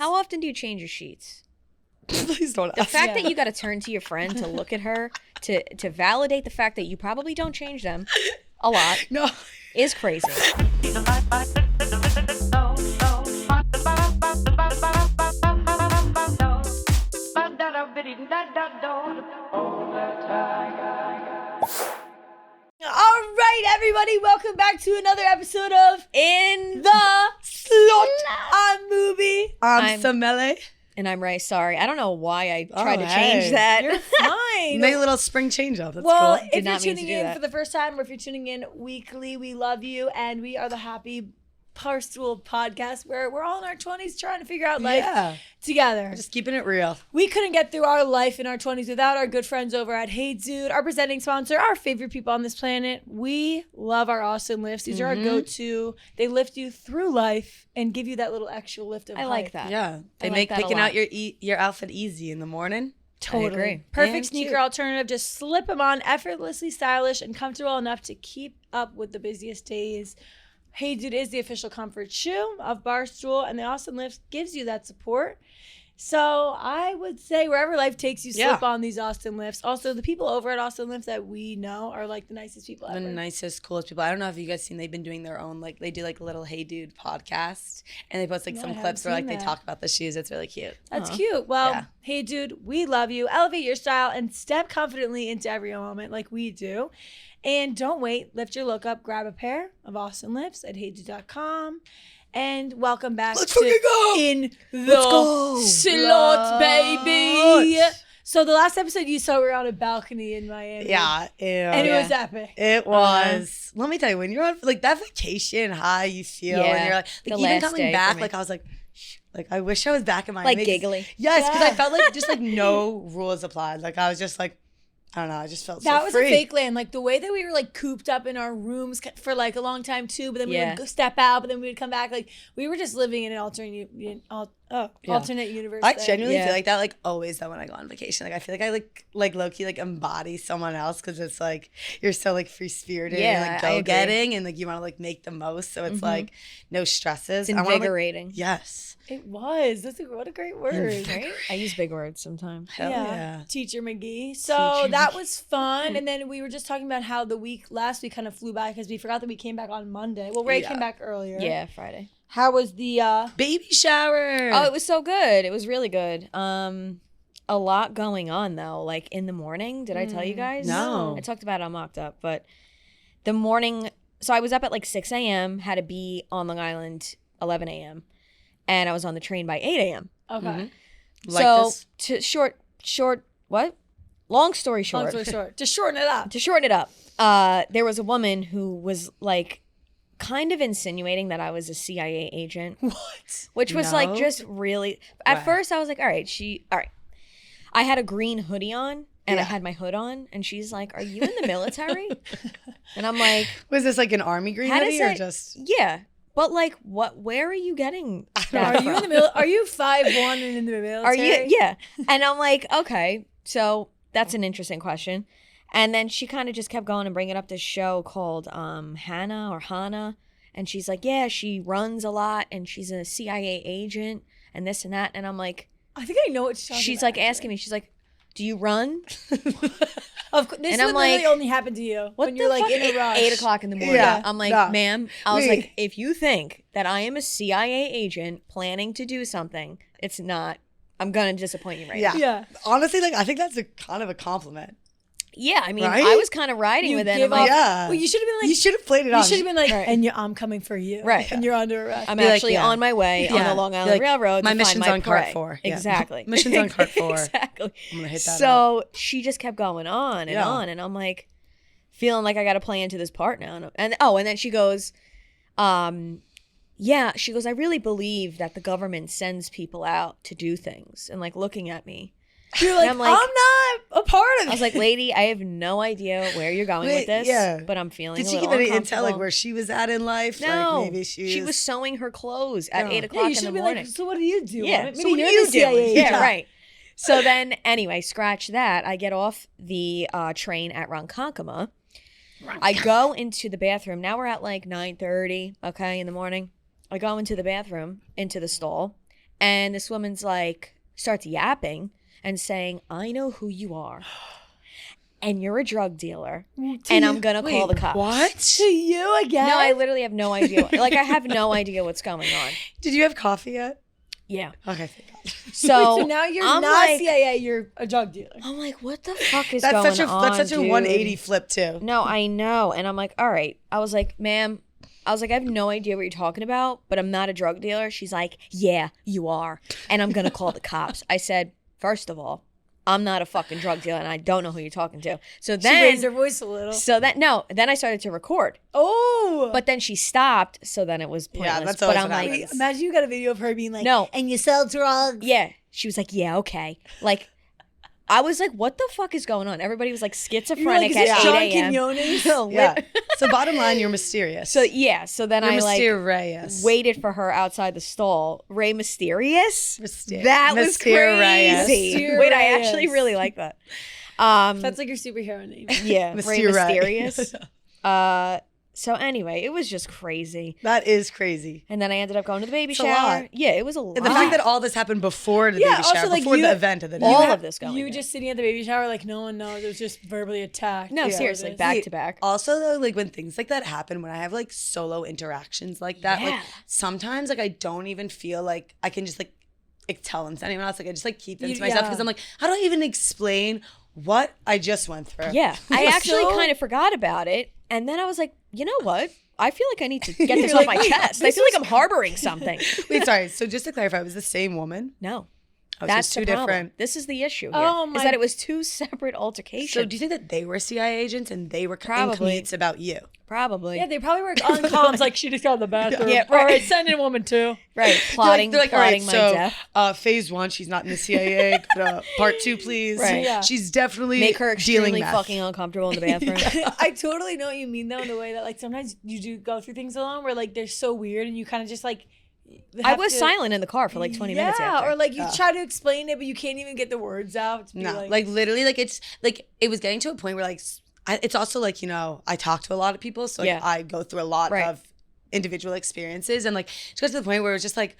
How often do you change your sheets? Please don't The ask. fact that you got to turn to your friend to look at her to validate the fact that you probably don't change them a lot No. is crazy. All right, everybody, welcome back to another episode of In the Slot. I'm Moobie. I'm Smelly. And I'm Ray. Sorry, I don't know why I tried to hey. change that. You're fine. Made a little spring change up. That's Well, cool. if you're not mean to tuning do in that. for the first time or if you're tuning in weekly, we love you, and we are the Happy Barstool podcast where we're all in our 20s trying to figure out life together. Just keeping it real. We couldn't get through our life in our 20s without our good friends over at Hey Dude, our presenting sponsor, our favorite people on this planet. We love our awesome lifts. These are our go-to. They lift you through life and give you that little extra lift of I like that. Yeah. They like make that a picking lot. out your outfit easy in the morning. Totally. I agree. Perfect And sneaker cute. alternative. Just slip them on, effortlessly stylish and comfortable enough to keep up with the busiest days. Hey Dude is the official comfort shoe of Barstool, and the Awesome Lifts gives you that support. So I would say wherever life takes you, slip on these Awesome Lifts. Also, the people over at Awesome Lifts that we know are like the nicest people The ever. nicest, coolest people. I don't know if you guys seen, they've been doing their own, like, they do like a little Hey Dude podcast, and they post like No, I some haven't clips where like seen they that. talk about the shoes. It's really cute. That's cute. Well, Yeah. Hey Dude, we love you. Elevate your style and step confidently into every moment like we do. And don't wait. Lift your look up. Grab a pair of Awesome Lifts at heydude.com. And welcome back Let's to fucking go. In the go. Slot, baby. Slot. So the last episode you saw, we were on a balcony in Miami. Yeah. And it was epic. It was. Let me tell you, when you're on like that vacation high, you feel, Yeah. and you're like The even last coming day back, for me. like I was like I wish I was back in Miami. Like giggly. Yes, because Yeah. I felt like just like no rules applied. Like I was just like, I don't know, I just felt That so was free. a fake land. Like the way that we were like cooped up in our rooms for like a long time too, but then we Yeah. would go step out, but then we would come back. Like we were just living in an alternate universe. I there. genuinely Yeah. feel like that like always though when I go on vacation. Like I feel like I like low-key like embody someone else because it's like you're so like free spirited Yeah, and like I agree. go-getting and like you want to like make the most. So it's like no stresses. It's I wanna, like- invigorating. yes. It was. What a great word. Right? I use big words sometimes. Hell yeah. Teacher McGee. So that was fun. And then we were just talking about how last week kind of flew by because we forgot that we came back on Monday. Well, Ray Yeah. came back earlier. Yeah, Friday. How was the Baby shower. Oh, it was so good. It was really good. A lot going on though. Like in the morning, did I tell you guys? No. I talked about it on Mocked Up, but the morning. So I was up at like 6 a.m. Had to be on Long Island 11 a.m. and I was on the train by 8 a.m. Okay. Like so this? to short what? Long story short. Long story short. Just shorten it up. To shorten it up, there was a woman who was like kind of insinuating that I was a CIA agent. What? Which was No. like just really at Wow. first I was like, all right. I had a green hoodie on and I Yeah. had my hood on and she's like, are you in the military? And I'm like, Was this like an army green How does hoodie or it- just yeah. But like where are you getting that Are you in the from? middle? Are you 5'1" and in the military? Are you yeah. And I'm like, okay, so that's an interesting question. And then she kind of just kept going and bringing up this show called Hannah. And she's like, yeah, she runs a lot and she's a CIA agent and this and that. And I'm like, I think I know what she's like asking me, she's like, do you run? Of course, this And would I'm literally like, only happen to you What when the you're like fuck? in a rush. 8 o'clock in the morning. Yeah. I'm like, Nah. ma'am, I was Me. like, if you think that I am a CIA agent planning to do something, it's not. I'm going to disappoint you right Yeah. now. Yeah. Honestly, like I think that's a kind of a compliment. Yeah, I mean, Right? I was kind of riding You with it. give I'm like, up. Yeah. Well, you should have been like. You should have played it You on. should have been like, Right. and I'm coming for you. Right. And you're under arrest. I'm Be like, actually yeah. on my way on Yeah. the Long Be Island like, Railroad. my to mission's find my on cart prey. 4. Yeah. Exactly. Mission's on cart 4. Exactly. I'm gonna hit that So she just kept going on and Yeah. on, and I'm like, feeling like I got to play into this part now. And then she goes, yeah, she goes, I really believe that the government sends people out to do things, and like looking at me. You're like, I'm like- I'm not a part of it. I was like, lady, I have no idea where you're going with this, Yeah. but I'm feeling Did a she little give any intel uncomfortable. like where she was at in life? No, Like maybe she was sewing her clothes at Yeah. 8 yeah, o'clock you in should the be morning. like, so what do you do? Yeah, Maybe so what you're are you the CIA doing? Yeah, agent. right. So then, anyway, scratch that. I get off the train at Ronkonkoma. I go into the bathroom. Now we're at like 9:30, okay, in the morning. I go into the bathroom, into the stall, And this woman's like, starts yapping and saying, I know who you are. And you're a drug dealer. And I'm going to call the cops. What? To you again? No, I literally have no idea. Like, I have no idea what's going on. Did you have coffee yet? Yeah. Okay, thank God. So, So now you're I'm not like, CIA, you're a drug dealer. I'm like, what the fuck is That's going such on, That's such a dude? 180 flip too. No, I know. And I'm like, all right. I was like, ma'am, I have no idea what you're talking about, but I'm not a drug dealer. She's like, yeah, you are. And I'm going to call the cops. I said, first of all, I'm not a fucking drug dealer and I don't know who you're talking to. So then, She raised her voice a little. then I started to record. Oh. But then she stopped, so then it was pointless. Yeah, that's but always I'm what like, happens. Imagine you got a video of her being like, No. and you sell drugs. yeah. She was like, yeah, okay. Like, I was like, what the fuck is going on? Everybody was like schizophrenic You're like, is at this 8 John a.m. Quinones? No, Yeah. So bottom line, you're mysterious. So yeah, so then you're I like mysterious. waited for her outside the stall. Ray Mysterious? Myster- That was Mysterious. crazy. Mysterious. Wait, I actually really like that. That's like your superhero name. Yeah, Ray Mysterious. Mysterious. So anyway, it was just crazy. That is crazy. And then I ended up going to the baby It's a shower. lot. Yeah, it was a lot. And the fact that all this happened before the Yeah, baby also, shower, like, before you- the event of the day. all of this going You down. just sitting at the baby shower, like no one knows. It was just verbally attacked. No, Yeah, seriously, it is. back to back. Also, though, like when things like that happen, when I have like solo interactions like that, like Yeah. sometimes like I don't even feel like I can just like tell them to anyone else. Like I just like keep them to myself because I'm like, how do I even explain what I just went through? Yeah, I It's actually so- kind of forgot about it. And then I was like, you know what? I feel like I need to get this You're off like, my wait, chest. I feel like I'm harboring something. Wait, sorry. So just to clarify, it was the same woman? No. Oh, so That's it's the two problem. different. This is the issue here. Oh is my- that it was two separate altercations. So do you think that they were CIA agents and they were in Probably. commutes about you? Probably. Yeah, they probably were on comms like she just got in the bathroom. Yeah, All right. right, send in a woman too. Right. Plotting, They're like, all right, plotting my so death. phase 1, she's not in the CIA. Go to part 2, please. Right. Yeah. She's definitely Make her dealing extremely meth. fucking uncomfortable in the bathroom. I totally know what you mean though, in the way that like sometimes you do go through things alone where like they're so weird and you kind of just like. I have was to- silent in the car for like 20 minutes Yeah, after. or like you try to explain it, but you can't even get the words out. To be No, like literally, like it's like it was getting to a point where like it's also like, you know, I talk to a lot of people, so like Yeah. I go through a lot Right. of individual experiences, and like it got to the point where it was just like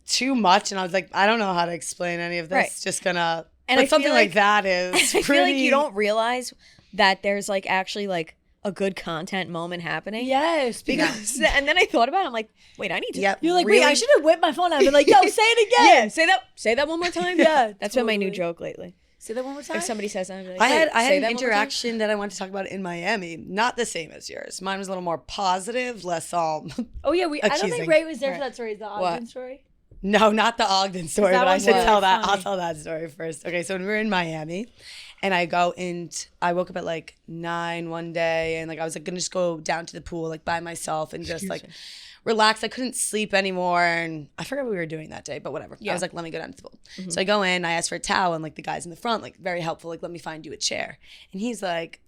too much, and I was like, I don't know how to explain any of this. Right. Just gonna, And but I feel something like like- that is I feel like pretty- you don't realize that there's like actually like a good content moment happening. yes, Because and then I thought about it, I'm like, wait, I need to. Yep. you're like, really- wait, I should have whipped my phone out and been like, yo, say it again. Yeah, say that one more time. Yeah, That's been my new totally. joke lately. Say that one more time. If somebody says that, I'm like, I had "Wait, say an that one more time?" interaction that I wanted to talk about in Miami. Not the same as yours. Mine was a little more positive, less Oh yeah, I don't accusing. think Ray was there for Right. that story. The What? Ogden story. No, not the Ogden story, that but I one's should really tell that. I'll funny. tell that story first. Okay, so when we were in Miami, and I woke up at like 9 one day, and like I was like gonna just go down to the pool like by myself and just like relax. I couldn't sleep anymore, and I forgot what we were doing that day, but whatever. I Yeah. was like, let me go down to the pool. So I go in, I ask for a towel, and like the guys in the front, like very helpful, like let me find you a chair. And he's like,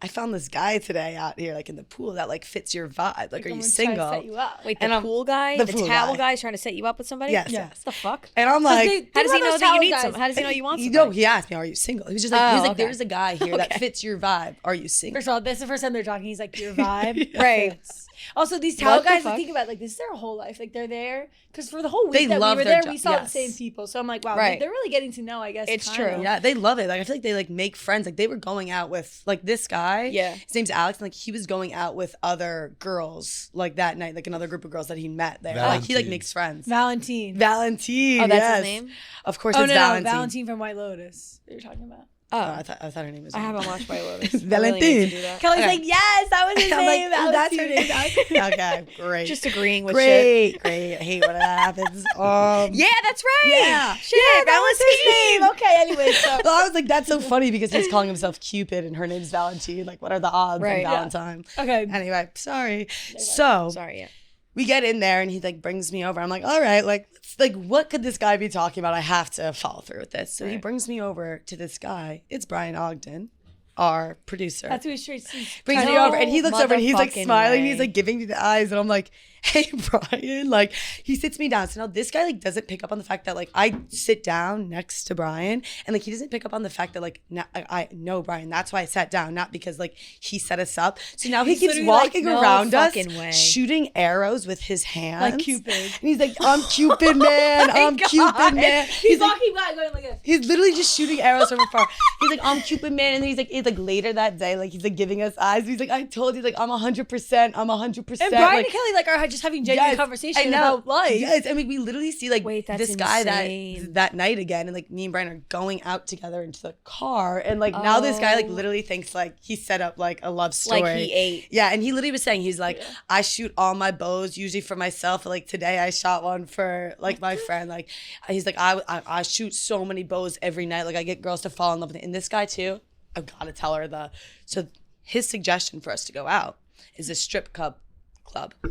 I found this guy today out here, like in the pool that like fits your vibe. Like, are you Someone tried to single? set you up. Wait, the And I'm- pool guy, the the pool towel guy. guy's trying to set you up with somebody. Yes, Yeah. yes. What the fuck? And I'm like, How does he know those that you towel need guys. some? How does he know you want you somebody? know, he asked me, are you single? He was just like, he was like, okay. there's a guy here that Okay. fits your vibe. Are you single? First of all, that's the first time they're talking. He's like, your vibe. Right. fits. Also, these towel What the guys, I fuck? think about like this is their whole life. Like they're there because for the whole They week that we love were their there, job. we saw Yes. the same people. So I'm like, wow, Right. they're really getting to know. I guess It's kinda. true. Yeah, they love it. Like I feel like they like make friends. Like they were going out with like this guy. Yeah. His name's Alex, and like he was going out with other girls like that night, like another group of girls that he met there. Like he like Valentine. makes friends. Valentine. Valentine. Oh, that's yes. his name? Of course, Oh it's no, Valentine. no, Valentine from White Lotus. That you're talking about. Oh, I thought her name was. I haven't watched White Lotus. Valentine. I really need to do that. Kelly's Okay. like, yes, that was his I'm name. like, oh, that's her Valentine. name. Okay, great. Just agreeing with shit. Great. I hate when that happens. Yeah, that's right. Yeah. Shit, that was his name. Okay, anyway, so Well, I was like, that's so funny because he's calling himself Cupid and her name's Valentine. Like, what are the odds Right. on Yeah. Valentine? okay. Anyway, sorry. So Sorry, yeah. we get in there and he like brings me over. I'm like, all right, like, what could this guy be talking about? I have to follow through with this. So he Right. brings me over to this guy. It's Brian Ogden. our producer. That's who he straight Brings me over and he looks over and he's like motherfucking smiling. way. He's like giving me the eyes and I'm like, hey, Brian. Like he sits me down. So now this guy like doesn't pick up on the fact that like I sit down next to Brian and like he doesn't pick up on the fact that like I know Brian. That's why I sat down, not because like he set us up. So now he keeps walking no around us, fucking way. shooting arrows with his hands. Like Cupid. And he's like, I'm Cupid, man. I'm Cupid, man. He's walking by going like this. He's literally just shooting arrows from afar. He's like, I'm Cupid, man. And then it's like later that day, like he's like giving us eyes. He's like, I told you, like I'm 100%. I'm 100%. And Brian like, and Kelly like are just having genuine conversation about life. Yes, I mean, we literally see like Wait, that's this guy insane. that night again, and like me and Brian are going out together into the car, and like now this guy like literally thinks like he set up like a love story. Like he ate. Yeah, and he literally was saying he's like, I shoot all my bows usually for myself. But, like today I shot one for like my friend. Like he's like I shoot so many bows every night. Like I get girls to fall in love with it. And this guy too, I've got to tell her so his suggestion for us to go out is a strip club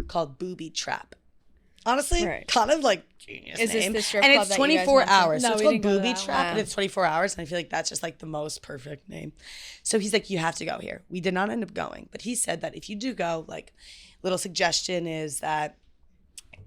called Booby Trap. Honestly, Right. kind of like genius Is this name. the strip and club it's that you guys 24 went to? hours. No, So it's we called didn't go to Booby that Trap, one. and it's 24 hours. And I feel like that's just like the most perfect name. So he's like, you have to go here. We did not end up going, but he said that if you do go, like, little suggestion is that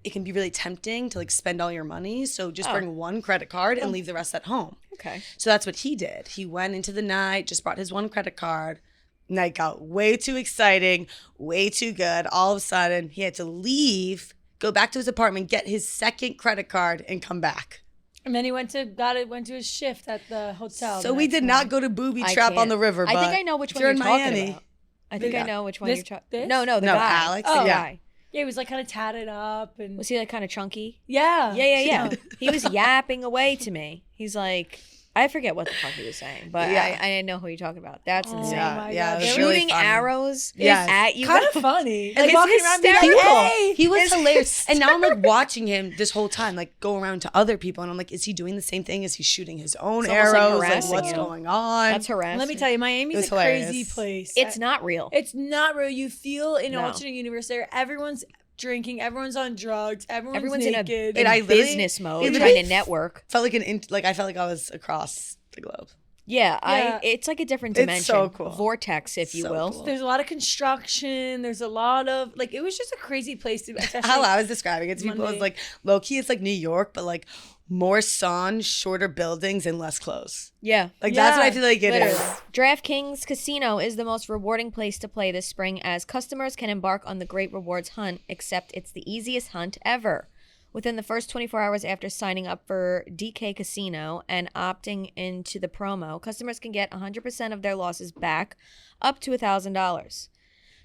it can be really tempting to like spend all your money. So just bring one credit card and leave the rest at home. Okay. So that's what he did. He went into the night, just brought his one credit card. Night got way too exciting, way too good. All of a sudden, he had to leave, go back to his apartment, get his second credit card, and come back. And then he went to his shift at the hotel. So we did not go to Booby I Trap on can't- the river. I But think I know which if one you're you're in talking Miami, about. I think I know which one This- you're talking. this? No, the No, guy. Alex, The yeah. guy. Yeah, he was like kind of tatted up and Was he like kind of chunky? yeah. Yeah. He was yapping away to me. He's like, I forget what the fuck he was saying, but Yeah. I didn't know who you're talking about. That's Oh insane. my yeah, God. it was They were really Shooting funny. arrows Yes. at you. Kind guys. of funny. Like, Like walking it's around being like, hysterical. hey. He was hilarious. And now I'm like watching him this whole time, like go around to other people. And I'm like, is he doing the same thing? Is he shooting his own It's almost like arrows? Like, harassing what's you. going on? That's harassing. Let me tell you, It Miami's was a crazy hilarious. place. It's not real. It's not real. You feel in an No. alternate universe there. Everyone's drinking. Everyone's on drugs. Everyone's in naked. a I literally- business mode, it trying literally to network. Felt like I felt like I was across the globe. Yeah, it's like a different It's dimension. so cool. Vortex, if you So will. cool. There's a lot of construction. There's a lot of like. It was just a crazy place to. Especially, How I was describing it to people Monday. is like low key, it's like New York, but like more sun, shorter buildings, and less clothes. Yeah. Like that's what I Yeah, feel like it is. Literally. DraftKings Casino is the most rewarding place to play this spring as customers can embark on the great rewards hunt, except it's the easiest hunt ever. Within the first 24 hours after signing up for DK Casino and opting into the promo, customers can get 100% of their losses back, up to $1,000.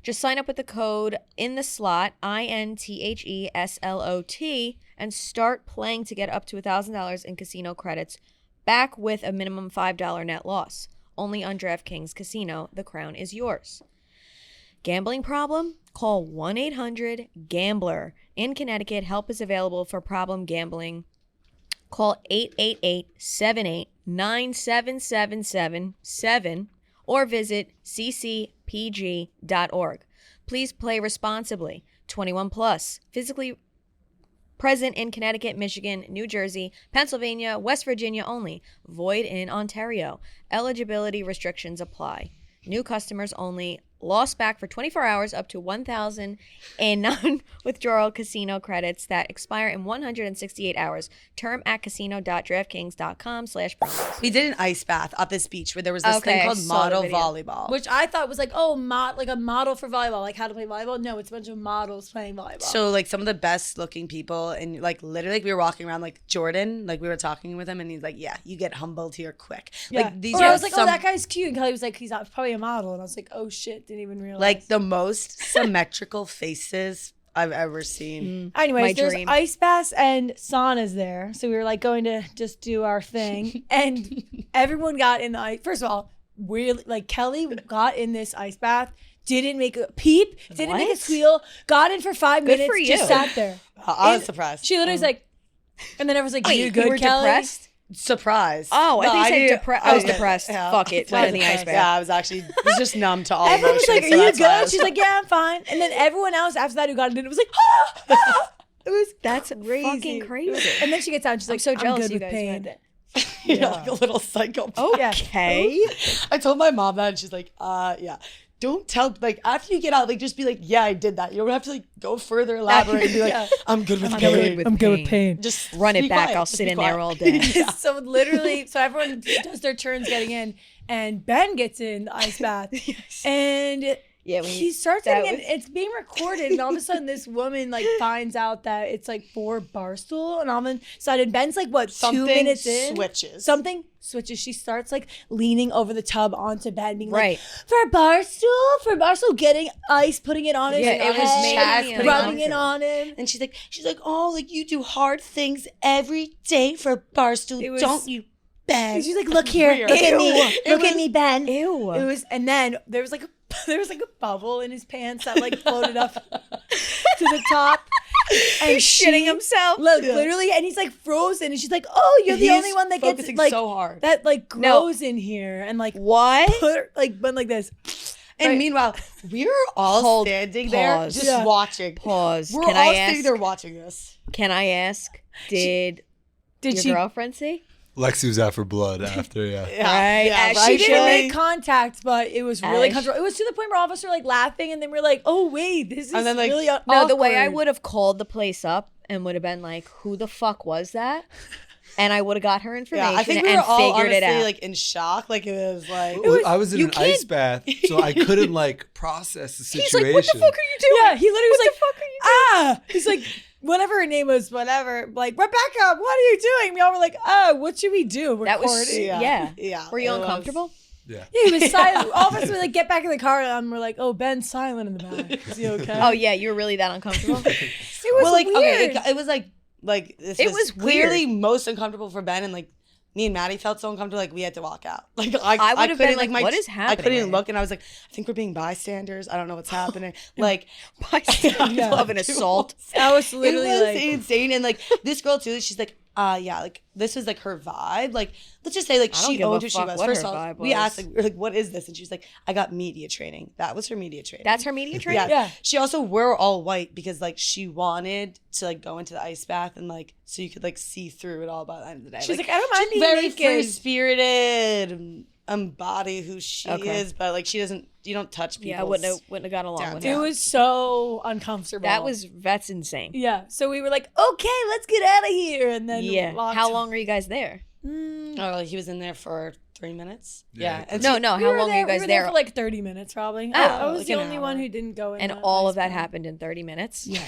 Just sign up with the code in the slot, INTHESLOT, and start playing to get up to $1,000 in casino credits back with a minimum $5 net loss. Only on DraftKings Casino, the crown is yours. Gambling problem? Call 1-800-GAMBLER. In Connecticut, help is available for problem gambling. Call 888-78-9777-7 or visit ccpg.org. Please play responsibly. 21 plus. Physically present in Connecticut, Michigan, New Jersey, Pennsylvania, West Virginia only. Void in Ontario. Eligibility restrictions apply. New customers only. Lost back for 24 hours up to $1,000 in non-withdrawal casino credits that expire in 168 hours. Term at casino.draftkings.com/promos. We did an ice bath at this beach where there was this Okay, thing I called saw the model video. volleyball. which I thought was like, like a model for volleyball, like how to play volleyball. No, it's a bunch of models playing volleyball. So like some of the best looking people, and like literally like, we were walking around like Jordan, like we were talking with him, and he's like, yeah, you get humbled here quick. yeah. Like these or are I was like, some, oh, that guy's cute. And Kelly was like, he's probably a model. And I was like, oh shit, didn't even realize. like the most symmetrical faces I've ever seen. Anyways, My there's dream. ice baths and saunas there. So we were like going to just do our thing. And everyone got in the ice. First of all, really, like Kelly got in this ice bath, didn't make a peep, didn't make a What? squeal, got in for 5 Good minutes, for just you. sat there. I was surprised. She literally was like, and then everyone's like, Wait, you good, were Kelly? depressed? Surprised. Oh, I No, thought you said knew- depressed. I was depressed. Yeah. Fuck it. Went in the ice bath. Yeah, I was just numb to all Everyone was emotions. like, so are you that's why I good? was- She's like, yeah, I'm fine. And then everyone else after that who got in it was like, ah, ah. It was That's crazy. fucking crazy. And then she gets out and she's like, so jealous I'm good you with guys pain. went. You know, like a little psychopath. Okay. I told my mom that, and she's like, yeah. Don't tell, like, after you get out, like, just be like, yeah, I did that. You don't have to, like, go further, elaborate, and be like, I'm good with pain. I'm good with pain. Just Run it be back. quiet. I'll Just sit be in quiet. there all day. So literally, so everyone does their turns getting in, and Ben gets in the ice bath, and Yeah, he starts getting in. It's being recorded, and all of a sudden, this woman like finds out that it's like for Barstool, and all of a sudden, Ben's like what Something 2 minutes in, Something switches. She starts like leaning over the tub onto Ben, being Right. like, for Barstool, getting ice, putting it on his Yeah, it was head, made me rubbing it on him. And she's like, oh, like, you do hard things every day for Barstool, It was- don't you, Ben? And she's like, look here, Weird. look at me, It look was- at me, Ben. Ew. It was, and then there was like a bubble in his pants that like floated up to the top. And He's shitting himself. Look, literally, and he's like frozen, and she's like, "Oh, you're the He's only one that gets focusing like so hard. that like grows in here," and like What? put like went like this. And Right. meanwhile, we were all Hold- standing there pause. just Yeah. watching. Pause. We're Can all I sitting ask? there watching this. Can I ask? Did Did your she? girlfriend see? Lexi was out for blood after, yeah. Right, as She she didn't should. make contact, but it was really As- comfortable. It was to the point where all of us were like laughing, and then we're like, "Oh wait, this is And then, like, really No, the way I awkward." would have called the place up and would have been like, "Who the fuck was that?" And I would have got her information Yeah, I think we and were all figured honestly it out. like in shock. Like it was like Well, I was in you an ice can't- bath, so I couldn't like process the He's situation. like, "What the fuck are you doing?" Yeah, he literally was What like, the fuck are you doing? He's like, whatever her name was, whatever. Like, Rebecca, what are you doing? We all were like, what should we do? Recording. That was yeah. yeah. Were you it was- uncomfortable? Yeah. Yeah, he was silent. All of us would like get back in the car, and we're like, "Oh, Ben's silent in the back. Is he okay?" Oh yeah, you were really that uncomfortable? it was Well, like weird. okay, it was like this It was was clearly most uncomfortable for Ben, and like me and Maddie felt so uncomfortable, like we had to walk out. Like I would have been couldn't, like, "What is I happening couldn't right look, and I was like, I think we're being bystanders. I don't know what's happening. Like Bystander of an assault. I was it literally was like, insane, and like this girl too. She's like, yeah, like this was like her vibe. Like let's just say like I don't she give a owned who she fuck was. what First her of all, vibe we was. asked like, we were like, what is this? And she was like, I got media training. That was her media training. That's her media training? Yeah. Yeah. She also wore all white because like she wanted to like go into the ice bath and like so you could like see through it all by the end of the day. she's like, I don't mind she's being very naked. free spirited, embody who she Okay. is, but like she doesn't. You don't touch people. Yeah, I wouldn't have got along with It her. was so uncomfortable. That's insane. yeah. So we were like, okay, let's get out of here, and then Yeah. walked- How long were you guys there? Oh, he was in there for 3 minutes. Yeah. Yeah. And No, she- no. We How were long were you guys we were there? for like 30 minutes, probably. Oh, I was like the an only one hour. who didn't go in. And that all ice of that bath. happened in 30 minutes? yeah.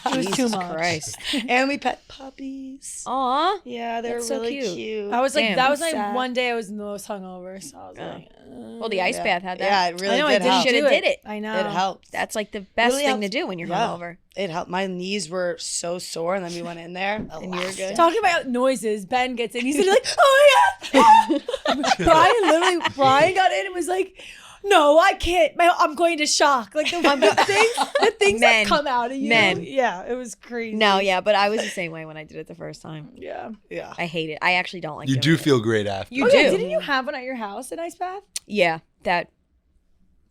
It was too Jesus much. Christ. And we pet puppies. Aw. Yeah, they're That's so really cute. cute. I was like, Damn. that was like Sad. one day I was the most hungover, so I was Oh. like, Well, the ice Yeah. bath had that. Yeah, it really I know did I help. didn't Shoulda do did it. I know It helped. That's like the best Really thing to helped. do when you're Yeah. hungover. It helped. My knees were so sore, and then we went in there. And you were good? elastic. Talking about noises, Ben gets in. He's like, oh my God. Brian got in and was like, no, I can't. I'm going to shock. Like the things Men. that come out of you. Men. Yeah, it was crazy. No, yeah, but I was the same way when I did it the first time. Yeah. Yeah. I hate it. I actually don't like You doing do it. feel great after. You Oh, do. yeah, didn't you have one at your house, an ice bath? Yeah, that.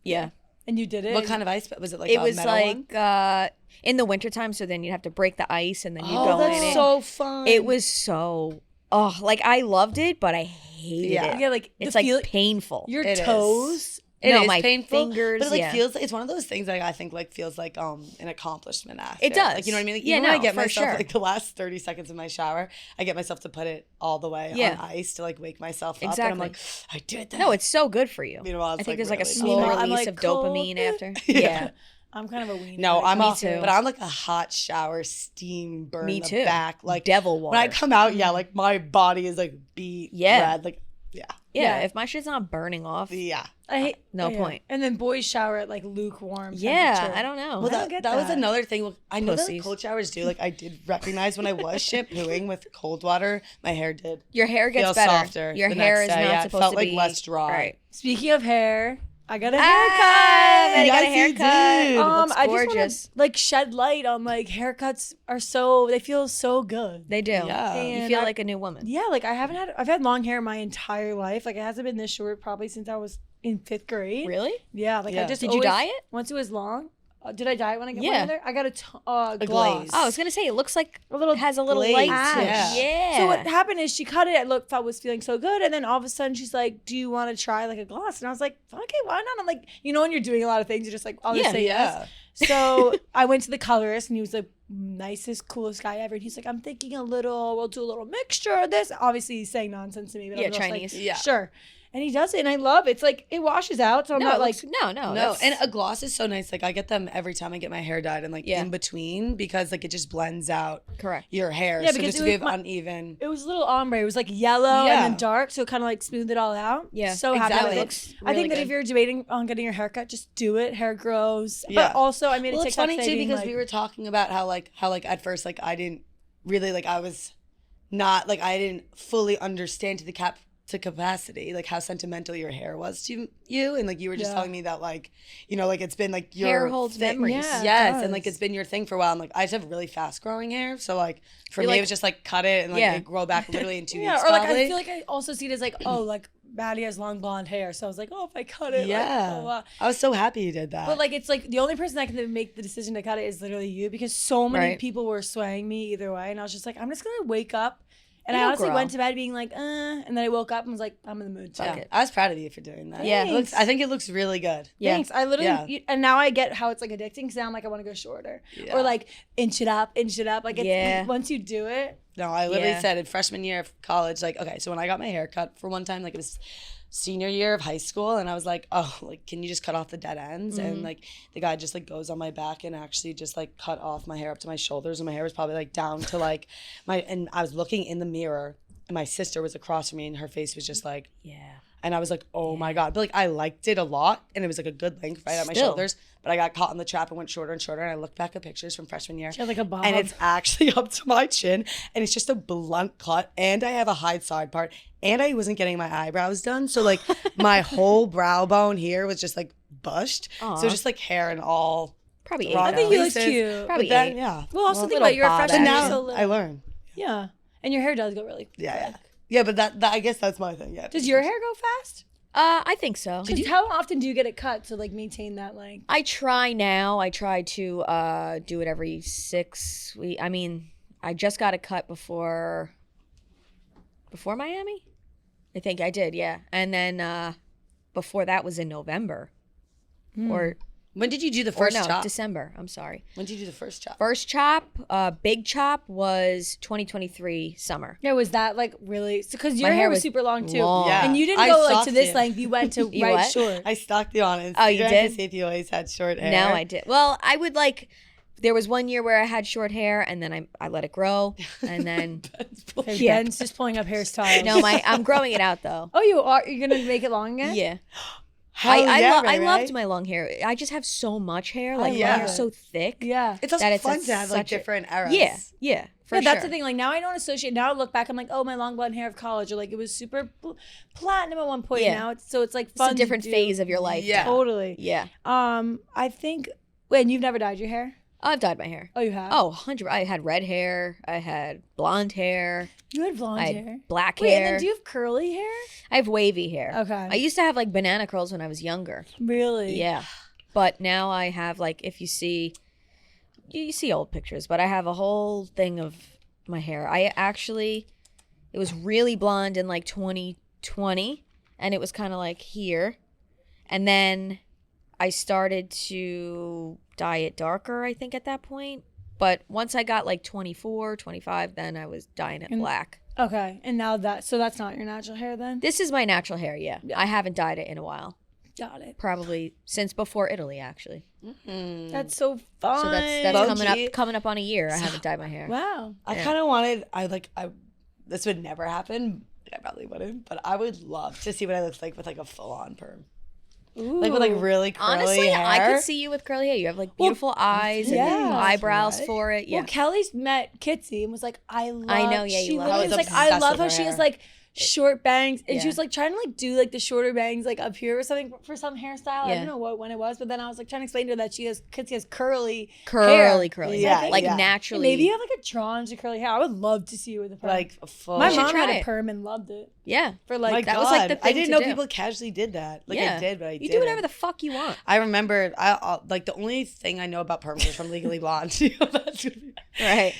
Yeah. And you did it? What kind of ice? Was it like It a was metal one? like in the wintertime, so then you'd have to break the ice and then you Oh, go that's in it. so fun. It was so like I loved it, but I hated Yeah. it. Yeah, like It's the like feel- painful. your It is. toes. It No, is my painful, fingers, but it like yeah. feels. It's one of those things that I think like feels like an accomplishment after. It does. Like you know what I mean? Like, Yeah, even when I no, get for myself sure. like the last 30 seconds of my shower, I get myself to put it all the way Yeah. on ice to like wake myself up, and Exactly. I'm like, I did that. No, it's so good for you. Meanwhile, I it's, think there's like a really slow Meanwhile, I'm, release like, of dopamine cold. after. Yeah. Yeah. I'm kind of a weenie. No, Like, I'm Me off, too. but I'm like a hot shower, steam burn Me the too. back, like Devil water. when I come out, yeah, like my body is like beat Yeah. red, like yeah, yeah, Yeah. if my shit's not burning off. yeah. I hate No yeah. point. And then boys shower at like lukewarm. Yeah, temperature. I don't know. Well, I don't that, get that was that. another thing. Well, I know that Pussies. like, cold showers do. Like I did recognize when I was shampooing with cold water, my hair did Your hair gets feel better. softer. Your the hair next is day. not Yeah, supposed it felt to like be less dry. Right. Speaking of hair, I got a Ah, haircut. Betty got a Yes, you haircut. did. Looks I just want gorgeous. to like shed light on like haircuts are so they feel so good. They do. Yeah. You And feel I- like a new woman. Yeah, like I've had long hair my entire life. Like it hasn't been this short probably since I was in 5th grade. Really? Yeah, like I Yeah. just Did you always- dye it? once it was long. Did I dye it when I got Yeah. one there? I got a gloss. glaze. Oh, I was gonna say it looks like A little it has a little glaze, light to it. yeah. Yeah. So what happened is she cut it. I was feeling so good, and then all of a sudden she's like, "Do you want to try like a gloss?" And I was like, "Okay, why not?" I'm like, when you're doing a lot of things, you're just like, "I'll just say yes." So I went to the colorist, and he was the nicest, coolest guy ever. And he's like, "I'm thinking we'll do a little mixture of this." Obviously, he's saying nonsense to me, but Yeah, I'm just Chinese. like, Yeah. sure. And he does it, and I love it. It's like it washes out, so I'm no, not it like looks, no, No, that's- and a gloss is so nice. Like I get them every time I get my hair dyed, and like Yeah. in between because like it just blends out correct. your hair. Yeah, so because just it if you was have uneven. it was a little ombre. It was like yellow Yeah. and then dark, so it kind of like smoothed it all out. Yeah, So happy exactly. with It it. looks I think really that good. if you're debating on getting your haircut, just do it. Hair grows. Yeah. But also, I made a Well, it's TikTok funny too saying, because like, we were talking about how at first like I didn't really like I was not like I didn't fully understand to capacity like how sentimental your hair was to you, and like you were just Yeah. telling me that like like it's been like your Hair holds thing. memories. Yeah, it Yes, and like does. it's been your thing for a while. And like I just have really fast growing hair, so like for You're me like- it was just like cut it and like Yeah. it grow back literally in 2 yeah, weeks. or like probably. I feel like I also see it as like, oh, like Maddie has long blonde hair, so I was like, oh, if I cut it, yeah, like, oh, wow. I was so happy you did that. But like it's like the only person that can make the decision to cut it is literally you, because so many Right. people were swaying me either way, and I was just like, I'm just gonna wake up. And I It'll honestly grow. went to bed being like, and then I woke up and was like, I'm in the mood. yeah, Fuck it. I was proud of you for doing that. Yeah. It looks, I think it looks really good. Yeah. Thanks. I literally, Yeah. and now I get how it's like addicting, because now I'm like, I want to go shorter. Yeah. Or like inch it up. Like it's, Yeah. once you do it, No, I literally Yeah. said in freshman year of college, like, okay, so when I got my hair cut for one time, like it was senior year of high school, and I was like, oh, like, can you just cut off the dead ends? And like the guy just like goes on my back and actually just like cut off my hair up to my shoulders, and my hair was probably like down to like and I was looking in the mirror, and my sister was across from me, and her face was just like, Yeah. and I was like, oh my God. But like I liked it a lot, and it was like a good length right at my Still. shoulders. But I got caught in the trap and went shorter and shorter. And I looked back at pictures from freshman year. she had like a bob. And it's actually up to my chin, and it's just a blunt cut, and I have a high side part, and I wasn't getting my eyebrows done. So like my whole brow bone here was just like bushed. Aw. So just like hair and all. Probably wrong I think you look places. cute. Probably But then, 8. yeah. Well, also think little about you're a bob freshman. But action. you're now so little. I learn. Yeah. And your hair does go really Yeah, quick. yeah. But that I guess that's my thing. Yeah. Does your hair go fast? I think so. Because how often do you get it cut to like maintain that length? I try now. I try to do it every 6 weeks. I mean, I just got a cut before Miami. I think I did, yeah. And then before that was in November, or When did you do the or first no, chop? December. I'm sorry. When did you do the first chop? First chop, big chop was 2023 summer. Yeah, was that like really? Because your My hair hair was was super long too. long. Yeah. And you didn't I go like to stalked this you. length. You went to You right what? short. I stalked you on Instagram Oh, you did? to see if you always had short hair. No, I did. Well, I would like. There was one year where I had short hair, and then I let it grow, and then Okay, Yeah. Ben's just pulling up hairstyles. no, I'm growing it out though. Oh, you are? You're gonna make it long again? Yeah. Hell I yeah, I Ray loved Ray. my long hair. I just have so much hair. Like love my hair's it. so thick. Yeah. It's also that it's fun a- to have like such a- different eras. Yeah, yeah, for Yeah, sure. that's the thing. Like now I don't associate. Now I look back, I'm like, oh, my long blonde hair of college, or like it was super platinum at one point. Yeah. Now it's like It's fun. a different to do. phase of your life. Yeah. Totally. Yeah. I think. Wait, and you've never dyed your hair? I've dyed my hair. Oh, you have. Oh, 100. I had red hair. I had blonde hair. you had blonde I had hair. black Wait, hair. and then do you have curly hair? I have wavy hair. Okay. I used to have like banana curls when I was younger. Really? Yeah. But now I have like, if you see old pictures, but I have a whole thing of my hair. It was really blonde in like 2020, and it was kind of like here. And then I started to dye it darker, I think, at that point. But once I got like 24, 25, then I was dyeing it black. Okay. And now so that's not your natural hair then? This is my natural hair, yeah. I haven't dyed it in a while. Got it. Probably since before Italy, actually. That's so fun. So that's Low-key. coming up on a year. I haven't dyed my hair. Wow. I kind of wanted. This would never happen. I probably wouldn't, but I would love to see what I look like with like a full on perm, Ooh. like with like really curly Honestly, hair. I could see you with curly hair. You have like beautiful eyes and yes, eyebrows right? for it. Yeah. Well, Kelly's met Kitsy and was like, I love. know, yeah, She you love literally her. was I was like, I obsessed love with how her she hair. is like short bangs, and she Yeah. was like trying to like do like the shorter bangs like up here or something for some hairstyle. I Yeah. don't know when it was, but then I was like trying to explain to her that she has curly curly Yeah, like yeah. naturally. Maybe you have like a drawn to curly hair. I would love to see you with a perm. Like a full. my should mom had try a it. perm and loved it Yeah, for My like that God, was, like, the I thing didn't to know do. people casually did that. Like Yeah. I did, but I you didn't. do whatever the fuck you want. I remember, like the only thing I know about perms is from Legally Blonde. You know, that's what- Right.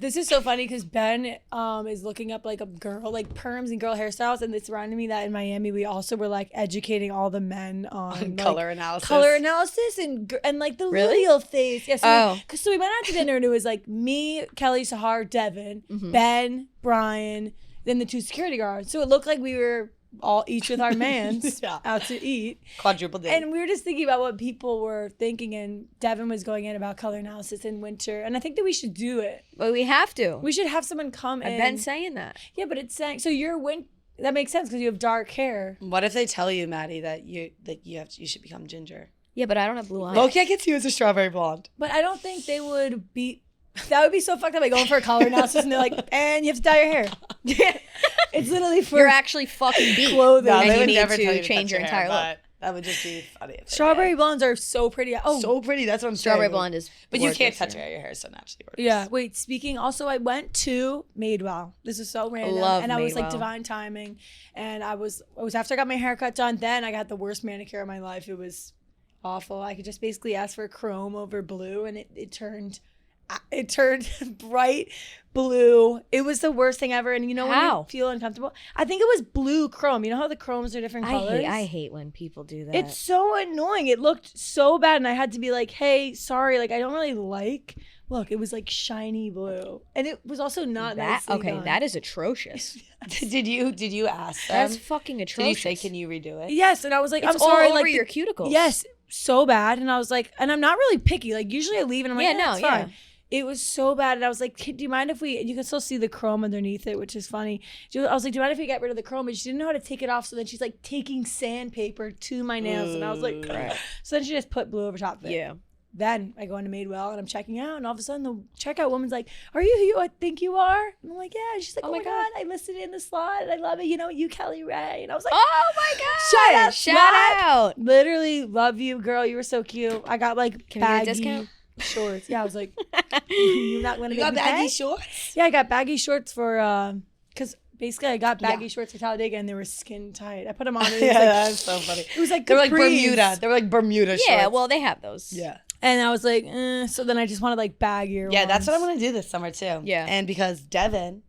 This is so funny because Ben is looking up like a girl like perms and girl hairstyles, and it's reminded me that in Miami we also were like educating all the men on like, color analysis. color analysis and like the Really? real face. Yes. Oh. So we went out to dinner and it was like me, Kelly, Sahar, Devin, Mm-hmm. Ben, Brian, then the 2 security guards. So it looked like we were all each with our mans Yeah. out to eat. Quadruple date. And we were just thinking about what people were thinking, and Devin was going in about color analysis in winter. And I think that we should do it. But we have to. We should have someone come in. I've been saying that. Yeah, but it's saying so you're that makes sense because you have dark hair. What if they tell you, Maddie, that you should become ginger? Yeah, but I don't have blue eyes. Loki, I get you as a strawberry blonde. But I don't think they would be. That would be so fucked up. Like going for a color analysis and they're like, and you have to dye your hair. Yeah. It's literally for You're actually fucking beat. clothing. And they you would need never to tell you change cut your entire hair, look. but that would just be funny. if they Strawberry did. blondes are so pretty. Oh, So pretty. That's what I'm Strawberry saying. blonde is. But you gorgeous, can't touch yeah. your hair. Your hair is so naturally gorgeous. yeah. Wait, speaking, also, I went to Madewell. This is so random. love and I was like Madewell. divine timing. And it was after I got my haircut done. Then I got the worst manicure of my life. It was awful. I could just basically ask for chrome over blue, and it turned bright blue. It was the worst thing ever. And you know when How? you feel uncomfortable? I think it was blue chrome. You know how the chromes are different colors? I hate when people do that. It's so annoying. It looked so bad, and I had to be like, "Hey, sorry, like I don't really like." Look, it was like shiny blue, and it was also not that. nicely Okay, done. that is atrocious. Did you ask them? That's fucking Did you atrocious. say, can you redo it? Yes, and I was like, It's "I'm sorry." all over like your cuticles. Yes, so bad, and I was like, and I'm not really picky. Like usually I leave, and I'm like, Yeah, "Eh, no, it's yeah. fine." It was so bad, and I was like, "Do you mind if we?" And you can still see the chrome underneath it, which is funny. I was like, "Do you mind if we get rid of the chrome?" And she didn't know how to take it off, so then she's like taking sandpaper to my nails, and I was like, Right. so then she just put blue over top of it. Yeah. Then I go into Madewell and I'm checking out, and all of a sudden the checkout woman's like, "Are you who you I think you are?" And I'm like, "Yeah." And she's like, "Oh my god, I listed it in the slot, and I love it. You know, you Kelly Ray." And I was like, Oh my god! Shout out, Shout slut. out! "Literally love you, girl. You were so cute." I got like Can we get a baggy discount? shorts. Yeah, I was like, "You're not gonna You make got me baggy pay?" shorts? Yeah, I got baggy shorts for because basically I got baggy Yeah. shorts for Talladega, and they were skin tight. I put them on. And it was Yeah, like, that's so funny. it was like They were like capris. Bermuda. They were like Bermuda Yeah, shorts. well, they have those. Yeah. And I was like, so then I just wanted like baggier. Yeah, that's what I'm ones. going to do this summer too. Yeah. And because Devin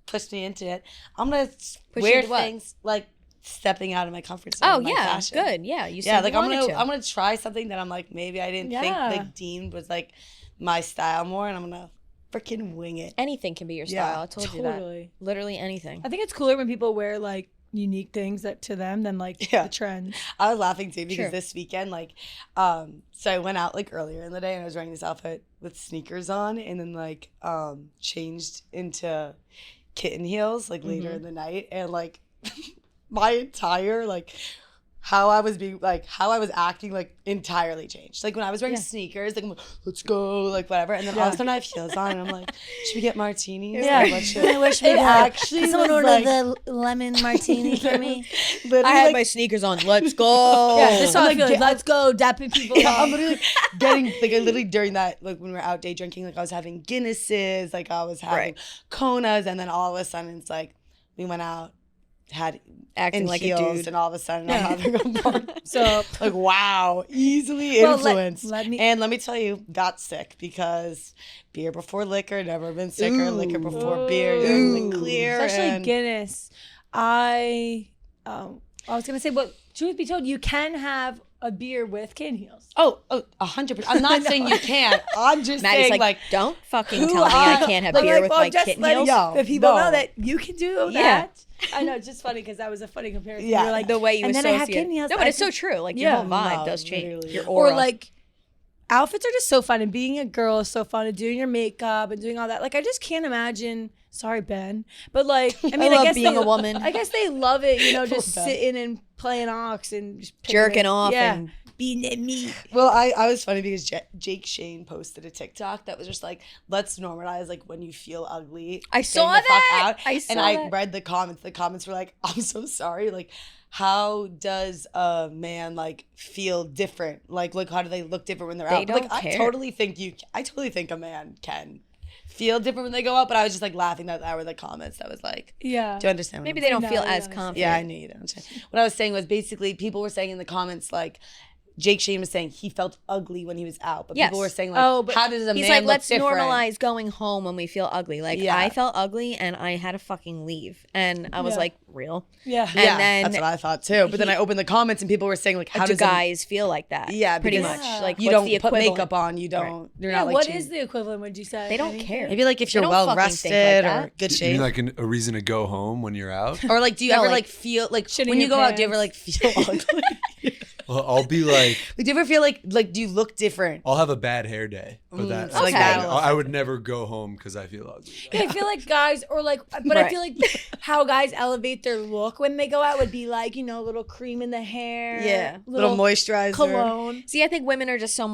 pushed me into it, I'm going to Push you wear into what? things like stepping out of my comfort zone. Oh my yeah, fashion. good. Yeah, you. Yeah, said like you I'm wanted gonna try something that I'm like maybe I didn't think Yeah. like deemed was like my style more, and I'm gonna freaking wing it. Anything can be your Yeah, style. I told you that. Totally. Literally anything. I think it's cooler when people wear like unique things that to them than like Yeah. the trends. I was laughing too because True. this weekend, like, so I went out like earlier in the day and I was wearing this outfit with sneakers on, and then like changed into kitten heels like later in the night, and like my entire like how I was acting like entirely changed. Like when I was wearing sneakers, like I'm like, let's go, like whatever, and then all of a sudden I have heels on, and I'm like, should we get martinis? Yeah. Like, what should I wish we it would. actually Can someone was order like, the lemon martini for me? literally, I had like, my sneakers on. Let's go. Yeah, this is how I like, feel. get- Let's go, dapping people Yeah, I'm up. literally getting like I literally during that like when we were out day drinking, like I was having Guinnesses, like I was having Right. Konas, and then all of a sudden it's like we went out, had Acting in like a heels, dude. and all of a sudden I'm having a party. So Like wow, easily Well, influenced. let me- and let me tell you, got sick because beer before liquor, never been sicker. Liquor before beer, Ooh. like clear. especially and Guinness. I was gonna say, but truth be told, you can have a beer with kitten heels. Oh, 100%. I'm not saying you can't. I'm just Maddie's saying like, don't fucking who tell me I are- can't have like, beer with well, my just kitten letting heels. Yo, the people no. know that you can do Yeah. that. I know, it's just funny because that was a funny comparison. Yeah. You're like, The way you and then associate. I have kitten heels. No, but it's so true. Like your Yeah. whole vibe No, does change. literally. Your aura. Or like outfits are just so fun, and being a girl is so fun, and doing your makeup and doing all that. Like I just can't imagine. Sorry, Ben, but like I mean, love guess being they, a woman. I guess they love it, you know, just Ben. sitting and playing ox and just picking jerking it. off Yeah. and beating at me. Well, I was funny because Jake Shane posted a TikTok that was just like, let's normalize like when you feel ugly. I staying saw the fuck that. out. I saw and I that. read the comments. The comments were like, I'm so sorry. Like, how does a man like feel different? Like how do they look different when they're They out? But, don't like, care. I totally think a man can feel different when they go out. But I was just like laughing that were the comments. That was like, Yeah. do you understand? What Maybe I'm they don't No, feel I as don't confident. Yeah, I knew you don't. What I was saying was basically people were saying in the comments like Jake Shane was saying he felt ugly when he was out, but Yes. people were saying like, but how does a He's man like, look let's different? normalize going home when we feel ugly. Like, Yeah. I felt ugly and I had to fucking leave. And I was Yeah. like, real? Yeah. And Yeah, then that's what I thought too. But then I opened the comments and people were saying like, how do does guys feel like that? Yeah, pretty because much. Like, you what's don't the put equivalent? makeup on, you don't. You're Yeah, not like what changing. is the equivalent, would you say? They don't Anything? care. Maybe like if They you're don't well fucking rested think like or that. good You shape. mean like a reason to go home when you're out? Or like, do you No, ever like, like feel like shitting when you your go out? Do you ever pants. like feel ugly? Well, I'll be like, Like, do you ever feel like do you look different? I'll have a bad hair day, but that, so, like, Okay. that'll I would never go home because I feel ugly. Yeah, I feel like guys, or like, but I Right. feel like how guys elevate their look when they go out would be like, a little cream in the hair. Yeah. Little moisturizer. cologne. See, I think women are just so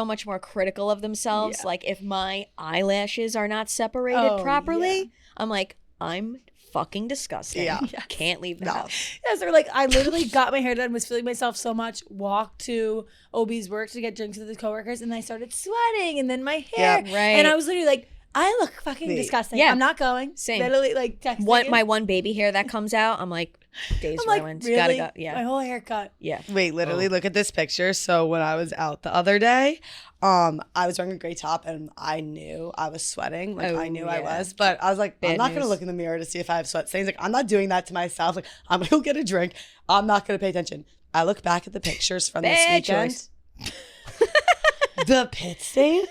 much more critical of themselves. Yeah. Like, if my eyelashes are not separated Oh, properly, yeah. I'm like, I'm fucking disgusting. Yeah. Can't leave the No. house. Yes, or like I literally got my hair done, was feeling myself so much, walked to OB's work to get drinks with his coworkers, and I started sweating, and then my hair, Yeah, right. and I was literally like, I look fucking Wait. disgusting. Yeah. I'm not going. Same. Literally, like texting What him. my one baby hair that comes out, I'm like, days I'm like, ruined. really? Gotta go. My Yeah. whole haircut. Yeah. Wait, literally Oh. look at this picture. So when I was out the other day, I was wearing a gray top and I knew I was sweating. Like I Oh, knew I yeah. was, but I was like, I'm Bad not gonna news. look in the mirror to see if I have sweat stains. Like I'm not doing that to myself. Like I'm gonna go get a drink. I'm not gonna pay attention. I look back at the pictures from this Bad weekend. choice. The pit stains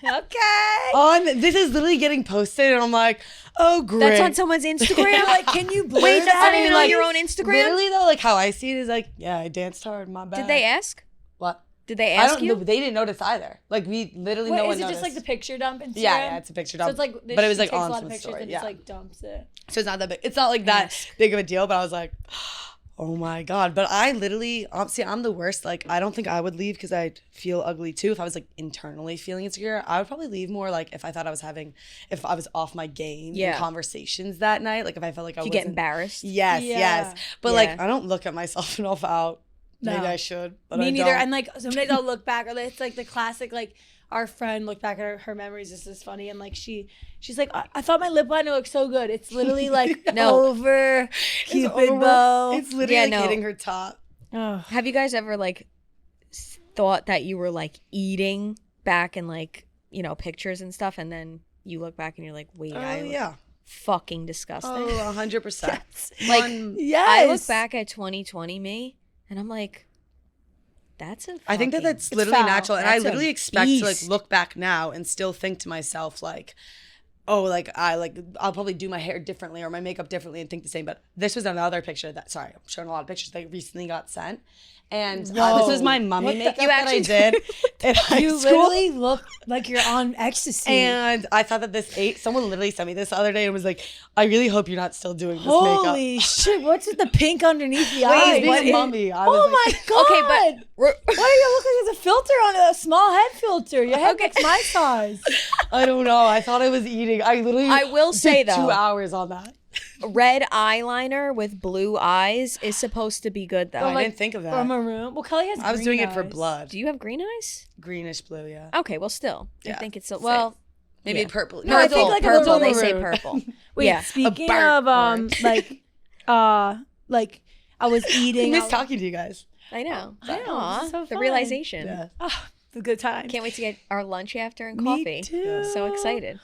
Okay. on this is literally getting posted, and I'm like, oh great. That's on someone's Instagram. Like, can you blur Wait, that? that's not I even mean, on like, your own Instagram? Literally though, like how I see it is like, yeah, I danced hard. My bad. Did they ask? What? Did they I ask don't. you? They didn't notice either. Like we literally Wait, no one is it noticed. just like the picture dump Instagram? Yeah, it's a picture dump. So it's like, but it was she like takes on a lot some of pictures story. and Yeah. just like dumps it. So it's not that big. It's not like that big of a deal. But I was like, oh my god. But I literally, see, I'm the worst. Like I don't think I would leave because I'd feel ugly too. If I was like internally feeling insecure, I would probably leave more like if I thought I was if I was off my game Yeah. in conversations that night. Like if I felt like I You was get embarrassed? Yes, Yeah. yes. But Yeah. like I don't look at myself enough out. Maybe No. I should. But Me I neither. don't. And like sometimes I'll look back, or like, it's like the classic, like our friend looked back at her memories. This is funny, and like she's like, I thought my lip liner looked so good. It's literally like No. over Cupid over- bow. It's literally Yeah, like no. hitting her top. Oh. Have you guys ever like thought that you were like eating back in like, pictures and stuff, and then you look back and you're like, wait, I look yeah. fucking disgusting. Oh, 100%. Like, Yes. I look back at 2020 me and I'm like, that's a I think that fucking- that's literally foul. natural. And That's I a literally expect to like beast. look back now and still think to myself like, oh, like I'll probably do my hair differently or my makeup differently and think the same. But this was another picture I'm showing a lot of pictures that recently got sent. And this was my mummy What the- makeup you that I actually- did in high You school. literally look like you're on ecstasy. And I thought that someone literally sent me this the other day and was like, I really hope you're not still doing this Holy makeup. shit! What's with the pink underneath the Wait, eyes? being What a is- mummy. I Oh was my like, god! Okay, but Why do you look like there's a filter on a small head filter? Your head looks my size. I don't know. I thought I was eating. I literally I will say, did though, 2 hours on that. red eyeliner with blue eyes is supposed to be good though. I like, didn't think of that. Or maroon. Well, Kelly has. I was green doing it for eyes. blood. Do you have green eyes? Greenish blue, yeah. Okay, well still. I Yeah, think it's still same. well Maybe yeah. purple. No, I think Purple, like a purple. little They say maroon. purple. Wait, Yeah. speaking burnt of orange. like I was I eating. miss talking to you guys. I know. I know, Aw, this is so the fun. realization. Yeah. Oh, it's a good time. Can't wait to get our lunch after and Me coffee. too. So excited.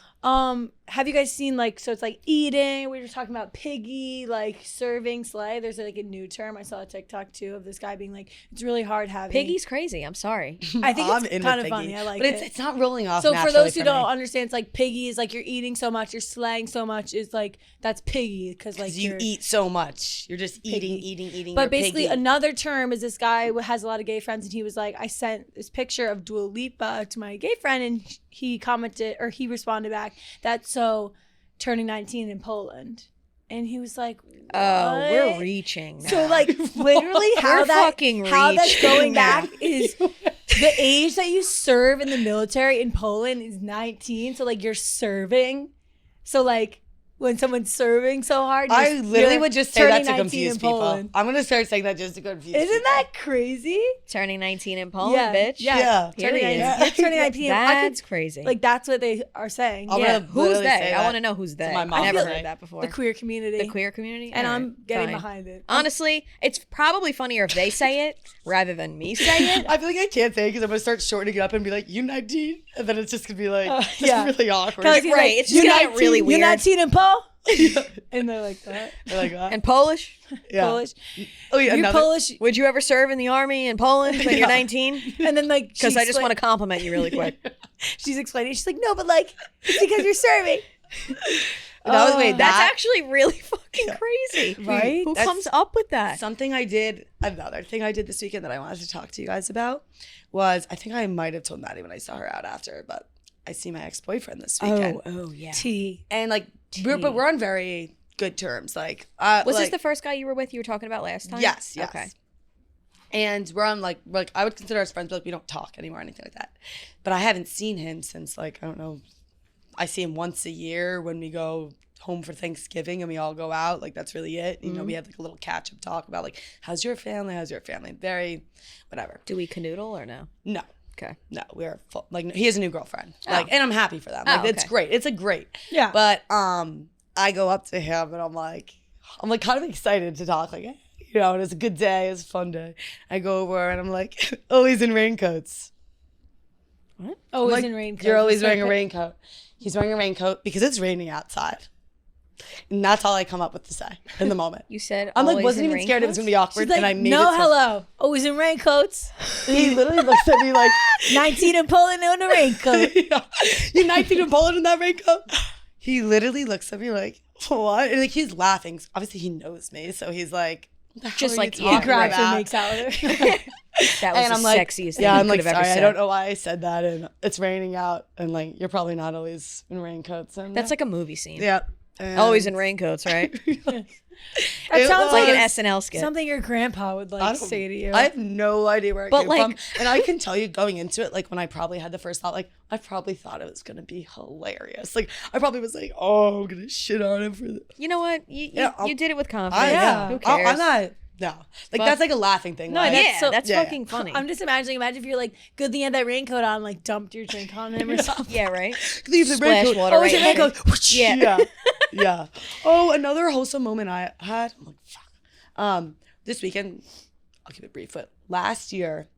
Have you guys seen so it's like eating? We were talking about piggy, like serving slay. There's like a new term. I saw a TikTok too of this guy being like, it's really hard having Piggy's crazy. I'm sorry. I think I'm it's into kind of piggy. funny. I like but it. it's not rolling off. So for naturally those who for don't me. understand, it's like piggy is like you're eating so much, you're slaying so much. Is like that's piggy because like 'Cause you you're, eat so much. You're just Piggy. eating. But you're basically, piggy. another term is this guy who has a lot of gay friends, and he was like, I sent this picture of Dua Lipa to my gay friend, and he commented or he responded back, that's so turning 19 in Poland. And he was like, Oh, we're "What?" reaching now. So like literally how We're that fucking how that's reaching going now. back is the age that you serve in the military in Poland is 19. So like you're serving. So like when someone's serving so hard, I literally you're would just say that turning to 19 confuse in people. Poland. I'm gonna start saying that just to confuse Isn't people. that crazy? Turning 19 in Poland, Yeah, bitch. yeah. Period. Turning 19. You're turning 19. That's crazy. Like that's what they are saying. I'm yeah. gonna Who's literally they? say I that want to know who's they. my mom I never today. heard that before. The queer community. The queer community? And All I'm right, getting fine. behind it. Honestly, it's probably funnier if they say it rather than me say it. I feel like I can't say it because I'm gonna start shortening it up and be like, "You 19," and then it's just gonna be like, yeah. really awkward. Kelly's gonna be Right, like, it's just gonna get really You're weird. 19 and Paul? And they're like that. They're like that. And Polish? Yeah. Polish. Oh yeah, You're another- Polish. Would you ever serve in the army in Poland when you're Yeah. 19? And then like Because I just want to compliment you really quick. she's explaining. She's like, no, but like it's because you're serving. That was wait, That's that actually really fucking crazy. Right? Who That's- comes up with that? something I did. Another thing I did this weekend that I wanted to talk to you guys about was I think I might have told Maddie when I saw her out after, but I see my ex-boyfriend this weekend, oh yeah. T. and like we're on very good terms. Like, Was like, this the first guy you were with? You were talking about last time. Yes. Okay. And we're on like I would consider us friends, but like we don't talk anymore or anything like that. But I haven't seen him since like I don't know. I see him once a year when we go home for Thanksgiving and we all go out. Like that's really it. You know, we have like a little catch up talk about like how's your family? How's your family? Very whatever. Do we canoodle or no? No. Okay. No, we're full, like he has a new girlfriend. Oh. Like and I'm happy for them. Like Oh, it's okay. great. It's a great. Yeah. But I go up to him and I'm like kind of excited to talk like you know, and it's a good day, it's a fun day. I go over and I'm like, always in raincoats. Always Like, in raincoats. You're always wearing a raincoat. He's wearing a raincoat because it's raining outside. And that's all I come up with to say in the moment. You said I'm like, always wasn't in even scared it was raincoats? gonna be awkward. She's like, and I made no, it so- hello. Always in raincoats. He literally looks at me like, 19 and Poland in a raincoat. yeah. You're 19 and Poland in that raincoat? He literally looks at me like, what? And like he's laughing. Obviously he knows me, so he's like, what the hell Just are like, you yeah, He talking grabs her about? and makes out with her. That was And the I'm like, sexiest thing yeah, you I'm could like, have ever sorry, said. I don't know why I said that, and it's raining out, and like you're probably not always in raincoats. And That's like a movie scene. yeah, Always in raincoats, right? That sounds Like like an SNL skit. something your grandpa would I like don't- say to you. I have no idea where it But, came like- from, and I can tell you going into it, like when I probably had the first thought, like I probably thought it was gonna be hilarious. Like I probably was like, oh, I'm gonna shit on him for this. You know what? You Yeah, I'll- you did it with confidence. yeah. Who cares? I'm not. No, like Fuck. that's like a laughing thing. No, like, that's so- that's yeah. fucking funny. I'm just imagining. Imagine if you're like, good thing you had that raincoat on, like dumped your drink on him or something. Yeah, right. leave the Splash raincoat. water Oh, right it's a in there. raincoat. Whoosh. Yeah. yeah, yeah. Oh, another wholesome moment I had. I'm like, fuck. This weekend, I'll keep it brief. But last year,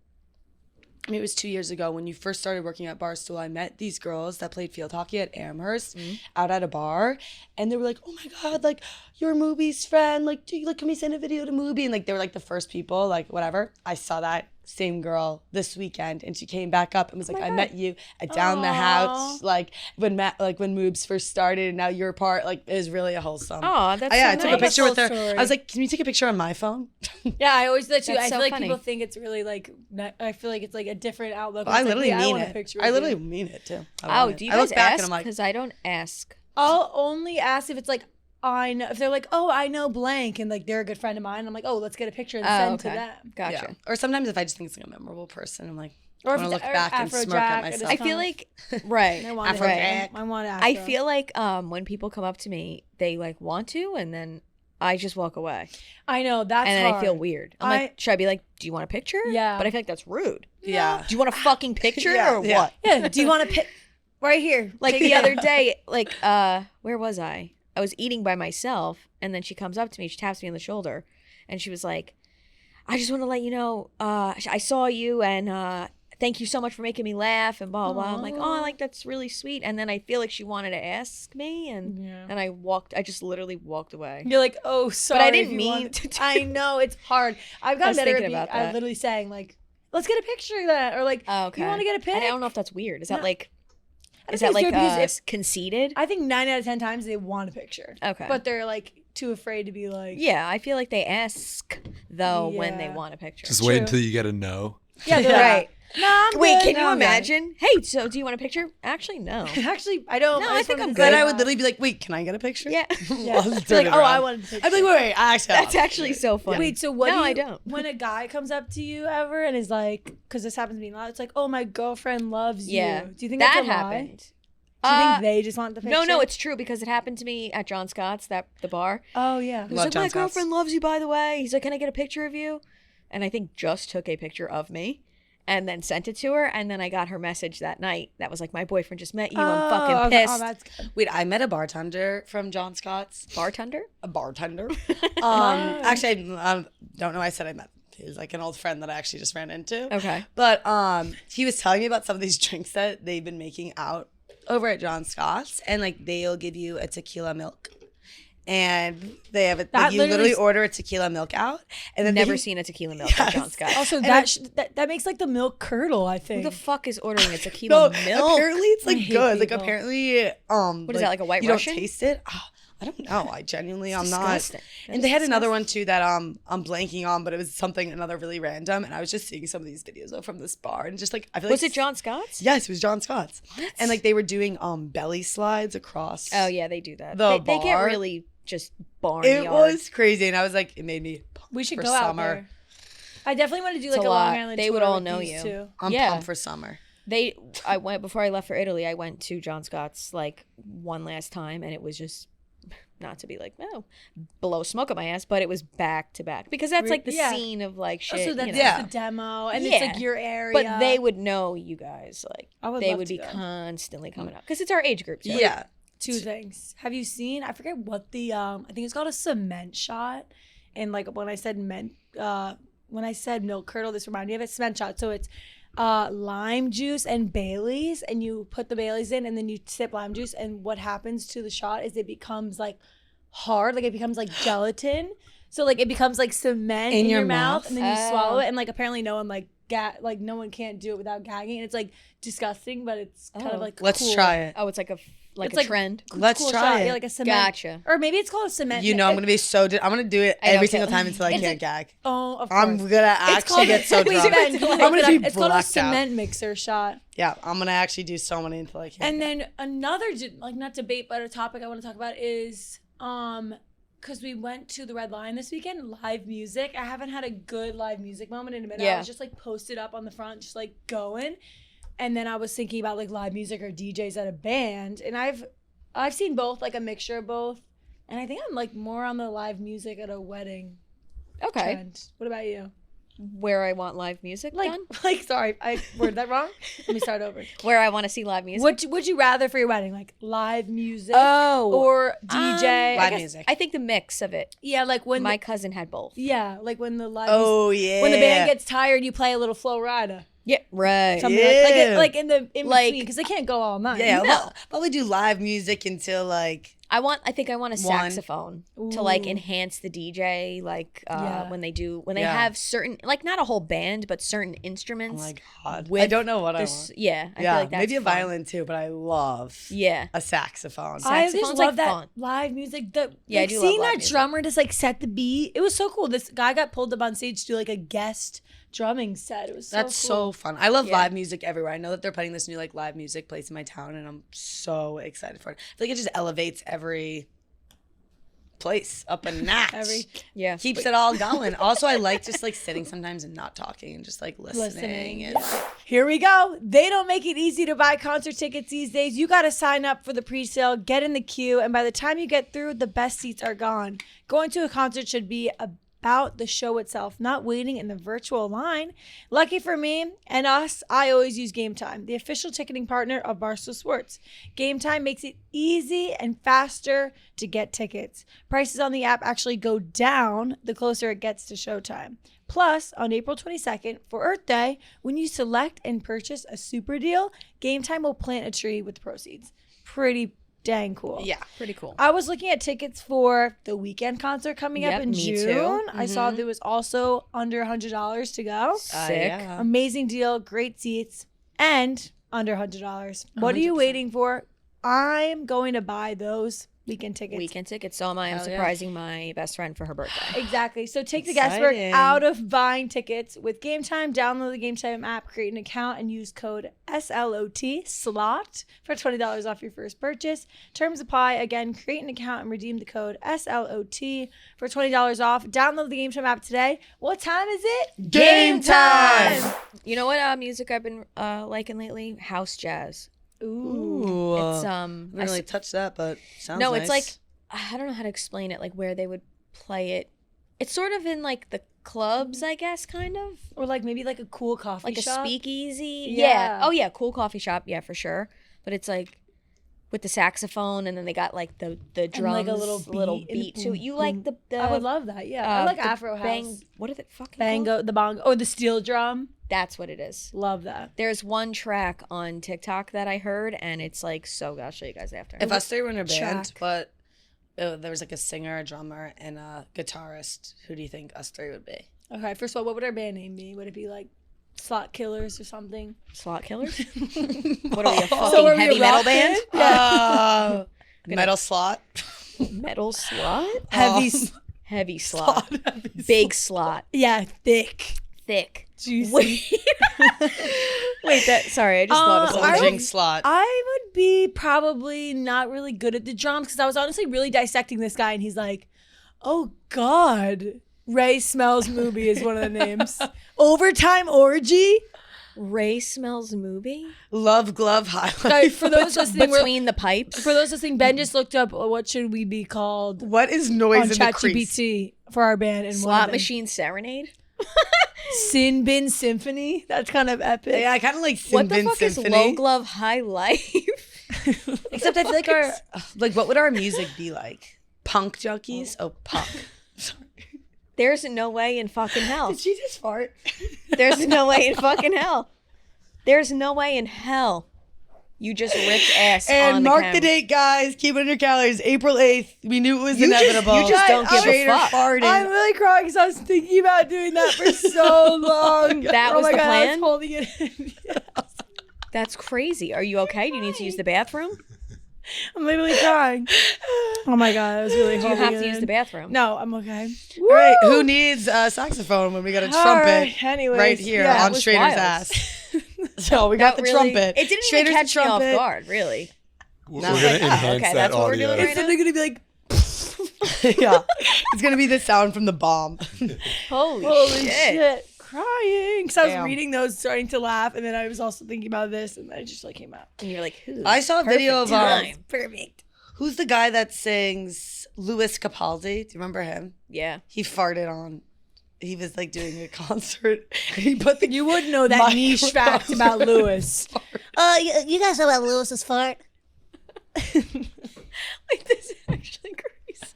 I mean, it was 2 years ago when you first started working at Barstool. I met these girls that played field hockey at Amherst out at a bar, and they were like, "Oh my god, like you're Moobie's friend. Like, can we send a video to Moobie?" And like they were like the first people, like whatever. I saw that same girl this weekend, and she came back up and was like, "I met you at Down the House, like when Moobs first started, and now you're part." Like it was really a wholesome. Oh, that's Yeah, so I took a nice. picture with her. That's a story. I was like, "Can you take a picture on my phone?" Yeah, I always do that too. That's I so feel like funny. people think it's really like. I feel like it's like a different outlook. I It's like, literally yeah, mean want a it. picture I with literally you. mean it too. Oh, do you I guys look back and ask? I'm like, Because I don't ask. I'll only ask if it's like I know if they're like, oh, I know blank, and like they're a good friend of mine. I'm like, oh, let's get a picture and send to them. Gotcha. yeah. Or sometimes if I just think it's like a memorable person, I'm like, Or I if want to it's look back and smirk Afrojack, at I just myself. I feel like right. I want Afrojack. I want I Afro. feel like when people come up to me, they like want to, and then I just walk away, I know that's and then hard. I feel weird. I'm like, should I be like, do you want a picture? Yeah. But I feel like that's rude. Yeah. Do you want a fucking picture Yeah, or yeah. what? Yeah. Do you want to pick right here? Like Take the it. other day, like where was I? I was eating by myself, and then she comes up to me, she taps me on the shoulder, and she was like, I just want to let you know, I saw you, and thank you so much for making me laugh, and blah, blah, blah. I'm like, oh, like, that's really sweet. And then I feel like she wanted to ask me, and I just literally walked away. You're like, oh, sorry. But I didn't if you mean want- to do I know it's hard. I've I gotten was better thinking at about that. literally saying like, let's get a picture of that, or like, Oh, okay. you want to get a pic? I don't know if that's weird. Is that No. like, I is think that it's like weird because conceited? I think 9 out of 10 times they want a picture. Okay. But they're like too afraid to be like, Yeah, I feel like they ask, though, when they Yeah. want a picture. Just wait True. until you get a no. yeah, they're Yeah. like, Right. No, I'm Wait, good. can No, you I'm good. imagine? Hey, so do you want a picture? Actually, no. Actually, I don't. No, I I just think wanted I'm to good. Then say I would that. literally be like, wait, can I get a picture? Yeah. Yeah. I'll just Be turn like, it oh, around. I wanted to. I'd be like, wait, actually. That's actually so funny. Wait, so what? No, do you, I don't. When a guy comes up to you ever and is like, because this happens to me a lot, it's like, oh, my girlfriend loves Yeah. you. Do you think that that's a lie? happened? Do you think they just want the picture? No, it's true because it happened to me at John Scott's, the bar. Oh yeah. He was Love like, John my Scott's. girlfriend loves you, by the way. He's like, can I get a picture of you? And I think just took a picture of me and then sent it to her. And then I got her message that night that was like, my boyfriend just met you. I'm fucking okay. pissed. Oh, that's good. Wait, I met a bartender from John Scott's. Bartender? A bartender. Actually, I don't know. I said I met. He was like an old friend that I actually just ran into. Okay. But he was telling me about some of these drinks that they've been making out over at John Scott's, and like they'll give you a tequila milk, and they have it. That Like, you literally literally order a tequila milk out, and then Never they, seen a tequila milk at John Yes. Scott's. Also, And that makes like the milk curdle. I Who think. the fuck is ordering a tequila No, milk? apparently it's like I hate good. Like people. apparently, What is that, like a White you Russian? don't taste it. Oh, I don't know. I genuinely, I'm disgusting. not. That And is they had another one too that I'm blanking on, but it was another really random. And I was just seeing some of these videos though from this bar, and just like I feel like Was it John Scott's? Yes, it was John Scott's. And like they were doing belly slides across. Oh, yeah, they do that. The They get bar. really just barnyard. It was crazy, and I was like, it made me. We should for go out summer. there. I definitely want to do It's like a a Long lot. Island They tour would all with know these you. two. I'm Yeah. pumped for summer. I went before I left for Italy. I went to John Scott's like one last time, and it was just not to be like blow smoke up my ass, but it was back to back because that's like the Yeah. scene of like shit. Oh, so that's you know. Yeah. the demo, and Yeah. it's like your area. But they would know you guys. Like I would they love would to be go. constantly coming up because it's our age group. Too. Yeah. Two things. Have you seen? I forget what the I think it's called a cement shot. And like when I said milk curdle, this reminded me of it. Cement shot. So it's lime juice and Bailey's, and you put the Bailey's in, and then you sip lime juice. And what happens to the shot is it becomes like hard, like it becomes like gelatin. So like it becomes like cement in your mouth, and then you swallow it. And like apparently no one no one can't do it without gagging. And it's like disgusting, but it's kind of like Let's cool. try it. Oh, it's like a It's like- trend. Let's Cool try shot. it. Yeah, like a cement. Gotcha. Or maybe it's called a cement. You know, I'm gonna be so. I'm gonna do it I know, every too. single time until I It's can't a- gag. Oh, of course. I'm gonna actually get so Wait, drunk. Ben, I'm look gonna it be up. It's called a blacked out. cement mixer shot. Yeah, I'm gonna actually do so many until I can't. And then another, like not debate, but a topic I want to talk about is, because we went to the Red Lion this weekend, live music. I haven't had a good live music moment in a minute. Yeah. I was just like posted up on the front, just like going. And then I was thinking about like live music or DJs at a band. And I've seen both, like a mixture of both. And I think I'm like more on the live music at a wedding Okay. trend. What about you? Where I want live music Like, done? sorry, I worded that wrong. Let me start over. Where I want to see live music? What would you rather for your wedding, like live music Oh, or DJ? Live music. I think the mix of it. Yeah, like when My cousin had both. like when the live Oh yeah. when the band gets tired, you play a little Flow Rider, Yeah, right. something Yeah. like in the in Like- between, because they can't go all night. Yeah, No. I'll probably do live music until like I think I want a saxophone to like Ooh. enhance the DJ, like Yeah. when they Yeah. have certain, like not a whole band, but certain oh instruments. my god. I with don't know what I this, want. yeah, I Yeah, feel like that's maybe a fun. violin too, but I love Yeah, a saxophone. I just Saxophone's, love like, that fun. live music. The Yeah, I like, do love seeing live that music. drummer just like set the beat. It was so cool. This guy got pulled up on stage to do like a guest drumming set. It was so That's cool. so fun. I love Yeah. live music everywhere. I know that they're putting this new like live music place in my town, and I'm so excited for it. I feel like it just elevates every place up a notch. yeah. Keeps it all going. Also, I like just like sitting sometimes and not talking and just like listening. And Here we go. They don't make it easy to buy concert tickets these days. You got to sign up for the pre-sale, get in the queue, and by the time you get through, the best seats are gone. Going to a concert should be about the show itself, not waiting in the virtual line. Lucky for me and us, I always use Game Time, the official ticketing partner of Barstool Sports. Game Time makes it easy and faster to get tickets. Prices on the app actually go down the closer it gets to showtime. Plus, on April 22nd, for Earth Day, when you select and purchase a super deal, Game Time will plant a tree with the proceeds. Pretty dang cool. yeah. Pretty cool. I was looking at tickets for the weekend concert coming up Yep, in me June. too. I saw there was also under $100 to go. Sick. Yeah. Amazing deal, great seats, and under $100. What are you 100%. waiting for? I'm going to buy those weekend tickets. Weekend tickets. So am I. I'm Hell yeah. surprising my best friend for her birthday. Exactly. So take the guesswork Exciting. out of buying tickets with Game Time. Download the Game Time app, create an account, and use code SLOT SLOT for $20 off your first purchase. Terms apply. Again, create an account and redeem the code SLOT for $20 off. Download the Game Time app today. What time is it? Game time! You know what music I've been liking lately? House jazz. Ooh. It's I didn't really touch that, but sounds no, nice. it's like I don't know how to explain it. Like where they would play it. It's sort of in like the clubs, I guess, kind of Or like maybe like a cool coffee like shop. a speakeasy. Yeah. Oh yeah, cool coffee shop. Yeah, for sure. But it's like with the saxophone, and then they got like the drums, like a little beat beat and to it. You like the I would love that. Yeah. I like the Afro house. What are they fucking called? Bango, the bongo, or the steel drum. That's what it is. Love that. There's one track on TikTok that I heard, and it's like so good. I'll show you guys after. if us three were in a band, Track. but there was like a singer, a drummer, and a guitarist, who do you think us three would be? Okay, first of all, what would our band name be? Would it be like Slot Killers or something? Slot Killers? What are we, a fucking So are we a heavy metal rock band? band? Metal slot. Metal slot? Heavy, Heavy slot. Big slot. yeah, thick, Thick. juicy. Wait, sorry, I just thought of I something. Bulging slot. I would be probably not really good at the drums because I was honestly really dissecting this guy, and he's like, "Oh God, Ray Smells Moobie is one of the names. Overtime Orgy." Ray Smells Moobie? Love glove highlight. Guys, for those listening, Between the pipes? for those listening, Ben just looked up what should we be called What is noise on in the crease? ChatGPT for our band, and one of Slot them- Machine Serenade? Sin Bin Symphony. That's kind of epic. Yeah, I kind of like What the Sin Bin fuck is Symphony. Low Glove High Life? Except I feel like our what would our music be like? Punk junkies? Oh, punk. There's no way in fucking hell. Did she just fart? There's no way in fucking hell. There's no way in hell you just ripped ass on And the mark camera. the date, guys. Keep it in your calendars. April 8th. We knew it was inevitable. you just don't give a Straight or fuck. farting. I'm really crying because I was thinking about doing that for so long. That oh was my the God, I plan? was holding it in. That's crazy. Are you okay? Do you need to use the bathroom? I'm literally crying. Oh my God, I was really Do you holding have it to use in. the bathroom? No, I'm okay. All right, who needs a saxophone when we got a All trumpet right, anyways, right here yeah, on was Schrader's wild. ass? So we got the trumpet. It didn't Schrader's even catch the me off trumpet. guard, really. We're No. gonna Like, oh, enhance okay, that that's what we're audio. doing right It's literally gonna be like, Yeah, it's gonna be the sound from the bomb. Holy, holy shit. shit, crying. Because I was Damn. reading those, starting to laugh, and then I was also thinking about this, and then it just like came out. And you're like, who? I saw a video of time. Perfect. who's the guy that sings Louis Capaldi? Do you remember him? Yeah. He farted on. He was like doing a concert. He put the You would know that niche fact about Lewis. You guys know about Lewis's fart? Like, this is actually crazy.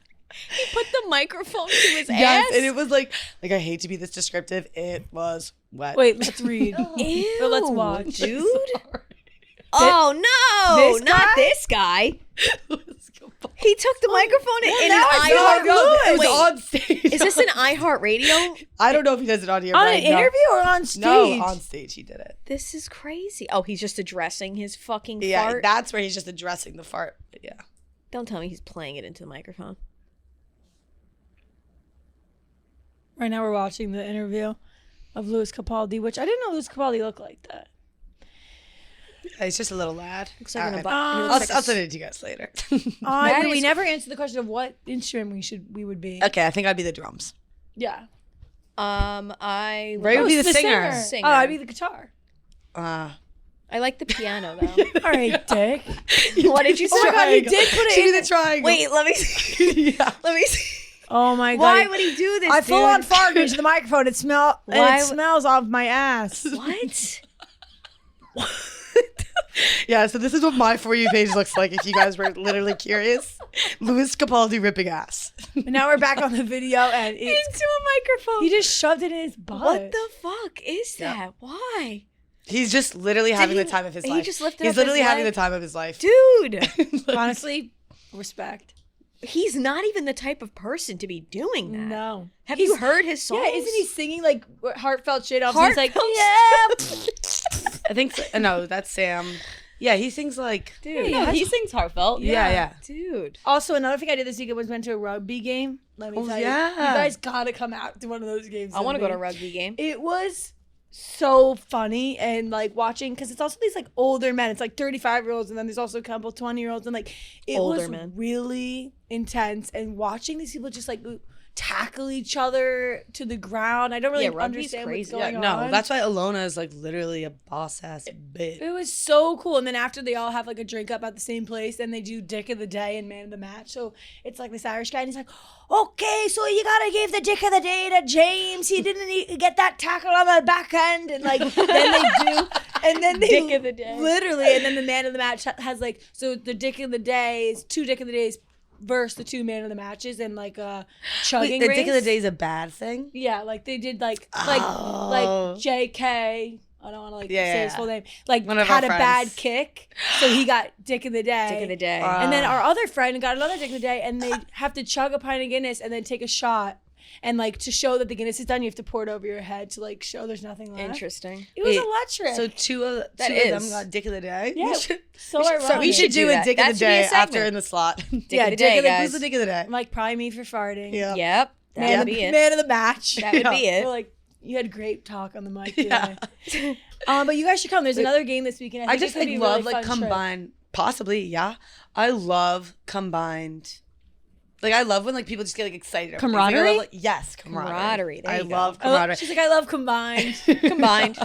He put the microphone to his Yes, ass. and it was like I hate to be this descriptive. It was wet. Wait, let's read. Ew, But let's watch. dude. Oh no, This not guy? this guy. He took the microphone in now an I feel iHeart. like It was Wait, on stage. is this an iHeart Radio? I don't know if he does it on here. On but an I know- interview or on stage? No, on stage he did it. This is crazy. Oh, he's just addressing his fucking Yeah, fart. that's where he's just addressing the fart. Yeah. Don't tell me he's playing it into the microphone. Right now we're watching the interview of Louis Capaldi, which I didn't know Louis Capaldi looked like that. He's just a little lad. Looks like All an right. he I'll- looks I'll, like a I'll send it to you guys later. That We is- never answered the question of what instrument we would be. Okay, I think I'd be the drums. Yeah. I Ray would be the the singer. Singer. Oh, I'd be the guitar. I like the piano though. All right, Dick. What did you say? Oh my God, he did put it Should in. be the triangle. Wait, let me see. Yeah. Let me see. Oh my God. Why would he do this? I full on dude? farted into the microphone. It Why smells off my ass. What? Yeah, so this is what my For You page looks like if you guys were literally curious. Louis Capaldi ripping ass. And now we're back on the video, and Into a microphone. he just shoved it in his butt. What the fuck is that? Why? He's just literally having he- the time of his he life. just lifted He's up literally his having leg? the time of his life. Dude, Honestly, respect. he's not even the type of person to be doing that. No. Have you heard his songs? Yeah, isn't he singing like heartfelt shit? He's like, Heartfelt yeah. I think so. No, that's Sam. Yeah, he sings like. Dude. No, he sings heartfelt. Yeah. Dude. Also, another thing I did this weekend was went to a rugby game. Let me tell you. yeah. You guys gotta come out to one of those games. I want to go to a rugby. rugby game. It was so funny and like watching because it's also these like older men. It's like 35-year-olds and then there's also a couple 20-year-olds and like it Older was men. really intense and watching these people just like tackle each other to the ground. I don't really rugby's understand crazy. what's going No, on. that's why Alona is like literally a boss ass bitch. It was so cool. And then after they all have like a drink up at the same place, then they do Dick of the Day and Man of the Match. So it's like this Irish guy and he's like, okay, so you gotta give the Dick of the Day to James. He didn't get that tackle on the back end. And like, then they do. And then they Dick of the Day. literally, and then the Man of the Match has like, so the Dick of the Day is 2 Dick of the Days versus the 2 Man of the Matches and like a chugging Wait, the race. Dick of the Day is a bad thing? Yeah, like they did like Oh. JK. I don't want to like Yeah, say yeah, his yeah. full name. Like One of had our a bad friends. kick, so he got Dick of the Day. Dick of the day. And then our other friend got another Dick of the Day, and they have to chug a pint of Guinness and then take a shot. And like to show that the Guinness is done, you have to pour it over your head to like show there's nothing left. Interesting. It was Wait, electric. So two of That them is. got Dick of the Day? yeah, We should, so ironic. we should do a that. Dick That of the should be a Day after segment. in the slot. Dick of the day, Who's guys. the Dick of the Day? like probably me for farting. Yeah. Yep. That Man, would of, be it. man of the match. That would be We're it. like you had great talk on the mic Yeah. today. But you guys should come. There's another game this weekend. I think just it could like be a love really like fun trip. combined, possibly, yeah. I love combined. Like I love when like people just get like excited. over things. Like, I Camaraderie? love, like, yes, camaraderie. Camaraderie, there I you go. love I love- camaraderie. she's like, I love combined. Combined.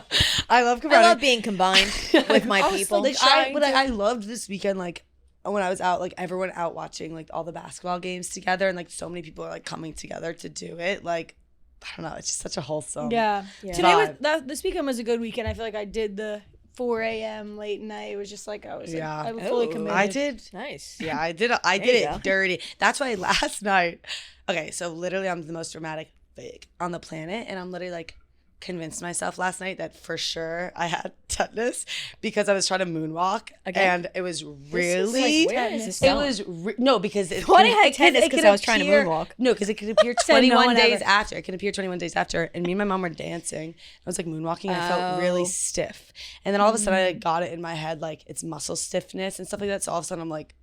I love I camaraderie. love being combined with my Also, people. Like trying I loved this weekend. Like when I was out, like everyone out watching like all the basketball games together, and like so many people are like coming together to do it. Like I don't know, it's just such a wholesome. Yeah. Yeah. Today was vibe. this weekend was a good weekend. I feel like I did the 4 a.m. late night. It was just like I was like, Yeah. I was fully Ooh. committed. I did. Nice. Yeah, I did. I There did you it go. dirty. That's why last night. Okay, so literally, I'm the most dramatic fake on the planet, and I'm literally like convinced myself last night that for sure I had tetanus because I was trying to moonwalk, Again? and it was This is, really. like, where is this it going? was no because it Why could- did I had tetanus? it Because could I was trying to appear- moonwalk. No, because it could appear Said no 21 one days ever. after. It could appear 21 days after, and me and my mom were dancing. I was like moonwalking. And I felt really Oh. stiff, and then all of a sudden I like, got it in my head like it's muscle stiffness and stuff like that. So all of a sudden I'm like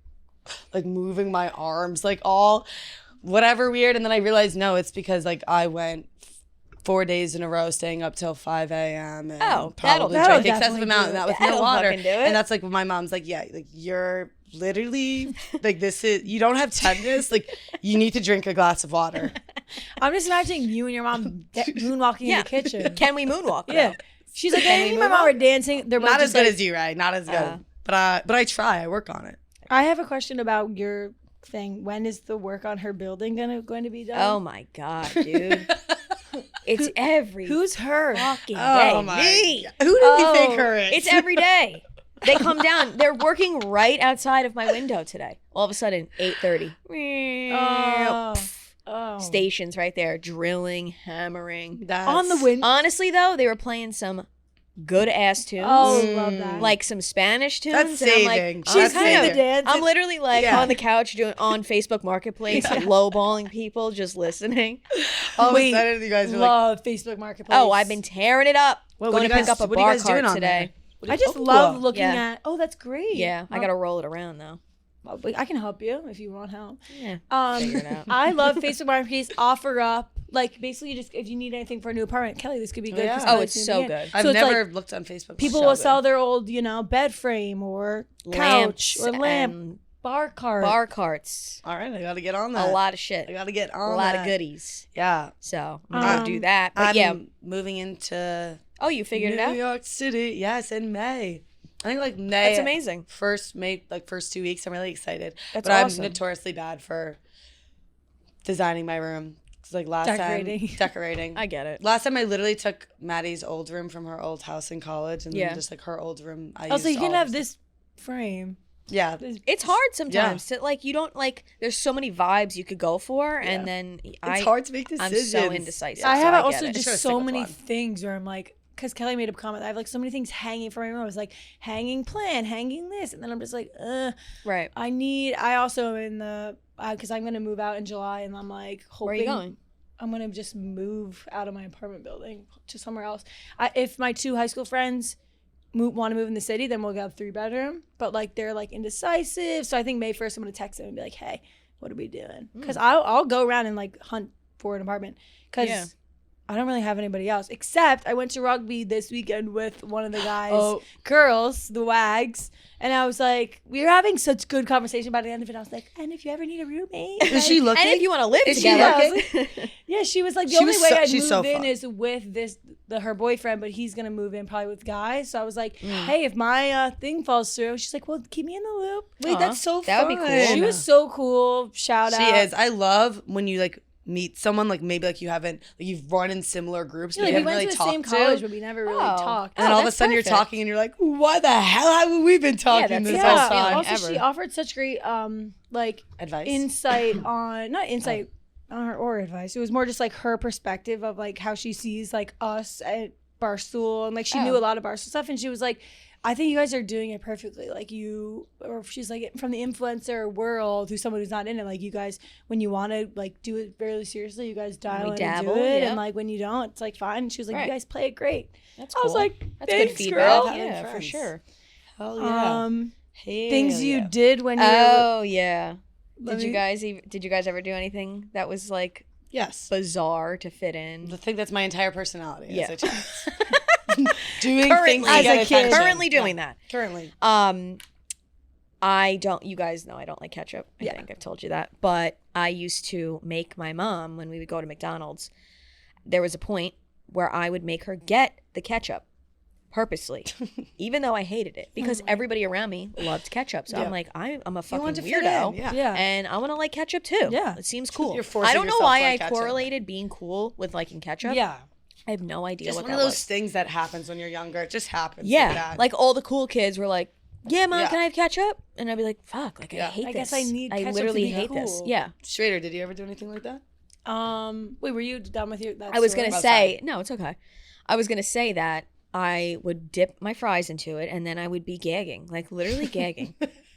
moving my arms like all whatever weird, and then I realized no, it's because like I went 4 days in a row staying up till 5 a.m. and Oh, probably that'll drank excessive definitely amount do and it. that with That'll no water. fucking do it. And that's like my mom's like, yeah, like you're literally like this is you don't have tetanus, like you need to drink a glass of water. I'm just imagining you and your mom moonwalking in Yeah. the kitchen. Can we moonwalk? though? Yeah. She's like, Can me we and my move mom on? were dancing. They're both Not as just good like, as you, right? Not as good. But I try. I work on it. I have a question about your thing. When is the work on her building going to be done? Oh my god, dude. It's every Who's her? fucking day. Oh my Me. God. Who do you think her is? It's every day. They come down. They're working right outside of my window today. All of a sudden, 8:30. Oh. Stations right there, drilling, hammering. On the wind. Honestly, though, they were playing some good ass tunes. Oh, love that. Like some Spanish tunes. That's and I'm saving. like, She's That's kind of saving. the dance. I'm literally like Yeah. on the couch doing on Facebook Marketplace, lowballing people, just listening. All Wait, of a sudden, you guys are like, love Facebook Marketplace. Oh, I've been tearing it up. well, Going what to are you pick guys, up a what are you bar guys doing cart on today. there? I just Oh, love cool. looking Yeah. at. Oh, that's great. Yeah, I gotta roll it around though. I can help you if you want help. Yeah, figure it out. I love Facebook Marketplace. Offer up. Like basically, just if you need anything for a new apartment, Kelly, this could be good. Yeah. 'cause Oh, Kelly's it's gonna so be in. good. I've So it's never like looked on Facebook. people So will good. sell their old, bed frame or couch Lamps or lamp, and bar cart. bar carts. All right, I gotta get on A that. lot of shit. I gotta get A on lot that. of goodies. Yeah. So I'm gonna do that. But I'm yeah. moving into Oh, you figured New it out? York City. Yes, in May. I think like May. That's amazing. First 2 weeks. I'm really excited. That's but awesome. I'm notoriously bad for designing my room. 'Cause, like last Decorating. time, decorating. I get it. Last time I literally took Maddie's old room from her old house in college, and Yeah. then just like her old room. I Also, used you can all have of this frame. Yeah, It's hard sometimes to like. You don't like. There's so many vibes you could go for, and then it's hard to make I'm decisions. so indecisive. I so have get also it. Just gotta just stick so with many one. things where I'm like, because Kelly made a comment, I have like so many things hanging from my room. I was like, hanging plant, hanging this, and then I'm just like, right. I also am in the because I'm gonna move out in July, and I'm like hoping. Where are you going? I'm gonna just move out of my apartment building to somewhere else. If my 2 high school friends want to move in the city, then we'll get a 3-bedroom. But like they're like indecisive. So I think May 1st I'm gonna text them and be like, hey, what are we doing? Because I'll go around and like hunt for an apartment because I don't really have anybody else, except I went to rugby this weekend with one of the guys, girls, the wags. And I was like, we were having such good conversation by the end of it. I was like, and if you ever need a roommate. Is she looking? And if you want to live Is she together. looking? Yeah, she was like, the She only was way so- I'd she's move so in fun. is with her boyfriend, but he's going to move in probably with guys. So I was like, hey, if my thing falls through, she's like, well, keep me in the loop. Wait, that's so That fun. would be cool. She was so cool. Shout out. She is. I love when you like meet someone like maybe like you haven't like you've run in similar groups, Yeah, but like, you we haven't went really to the same talked college, to. but we never really Oh. talked. And then all of a that's sudden you're perfect. talking and you're like, why the hell have we been talking that's this the whole best time? feeling Also, ever. she offered such great like Advice? insight on not insight on her or advice. It was more just like her perspective of like how she sees like us at Barstool, and like she knew a lot of Barstool stuff, and she was like, I think you guys are doing it perfectly. Like she's like from the influencer world, who's someone who's not in it. Like you guys, when you want to like do it very seriously, you guys dial in and dabble, do it, yeah. and like when you don't, it's like fine. And she was like, Right. you guys play it great. That's I was cool. like, That's thanks, good feedback. girl. Yeah, for Friends. sure. Hell yeah. Things you did when you were. Oh yeah. Let Did you me- guys ever do anything that was like Yes. bizarre to fit in? I think that's my entire personality. Yeah. As a child. Doing Currently- things to as get a kid. attention. Currently doing that. Currently. I don't. You guys know I don't like ketchup. I think I've told you that. But I used to make my mom when we would go to McDonald's. There was a point where I would make her get the ketchup purposely, even though I hated it because everybody around me loved ketchup. So I'm like, I'm a fucking want to fit weirdo. in, yeah. Yeah. And I want to like ketchup too. Yeah. It seems cool. You're forcing I don't know yourself why to I like ketchup. correlated being cool with liking ketchup. Yeah. I have no idea Just what one that of those was. things that happens when you're younger. It just happens. Yeah. that. Like all the cool kids were like, yeah, Mom, Yeah. can I have ketchup? And I'd be like, fuck, like I Yeah. hate I this. guess I need ketchup to literally be hate this. cool. Yeah. Schrader, did you ever do anything like that? Wait, were you done with your? That I was story? going to Oh, say, sorry. no, it's okay. I was going to say that I would dip my fries into it and then I would be gagging, like literally gagging.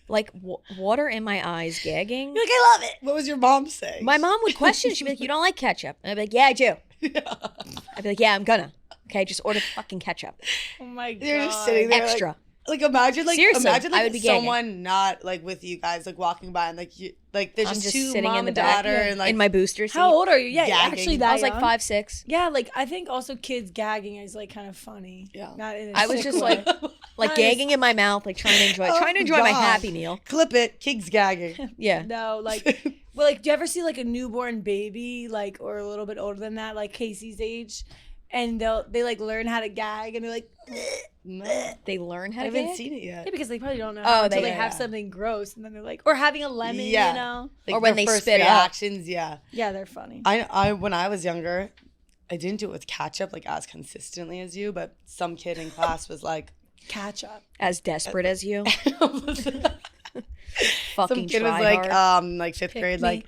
Like water in my eyes, gagging. You're like, I love it. What was your mom saying? My mom would question. She'd be like, you don't like ketchup? And I'd be like, yeah, I do. I'd be like, yeah, I'm gonna. Okay, just order fucking ketchup. Oh my god. You're just sitting there Extra. Like imagine Seriously, imagine I would be gagging. someone not like with you guys like walking by and like you like there's I'm just just two sitting mom in the and back daughter and like in my booster seat. How old are you? Yeah, Gagging. actually, that I was like young? 5, 6. Yeah, like I think also kids gagging is like kind of funny. Yeah. Not in a I was sick just way. like Nice. gagging in my mouth, like trying to enjoy my God. Happy Meal. clip it, kids gagging. Yeah. No, like, well, like, do you ever see like a newborn baby, like, or a little bit older than that, like Casey's age, and they like learn how to gag, and they're like, No, They learn how I to haven't gag? seen it yeah, yet. because they probably don't know. Oh, until they- they have yeah. something gross, and then they're like, or having a lemon, Yeah. you know? Like Or when their they first spit up. reactions, yeah. Yeah, they're funny. I when I was younger, I didn't do it with ketchup like as consistently as you, but some kid in class was like, Catch up. As desperate as you. some Fucking kid was try like hard. like fifth Pick grade me. like,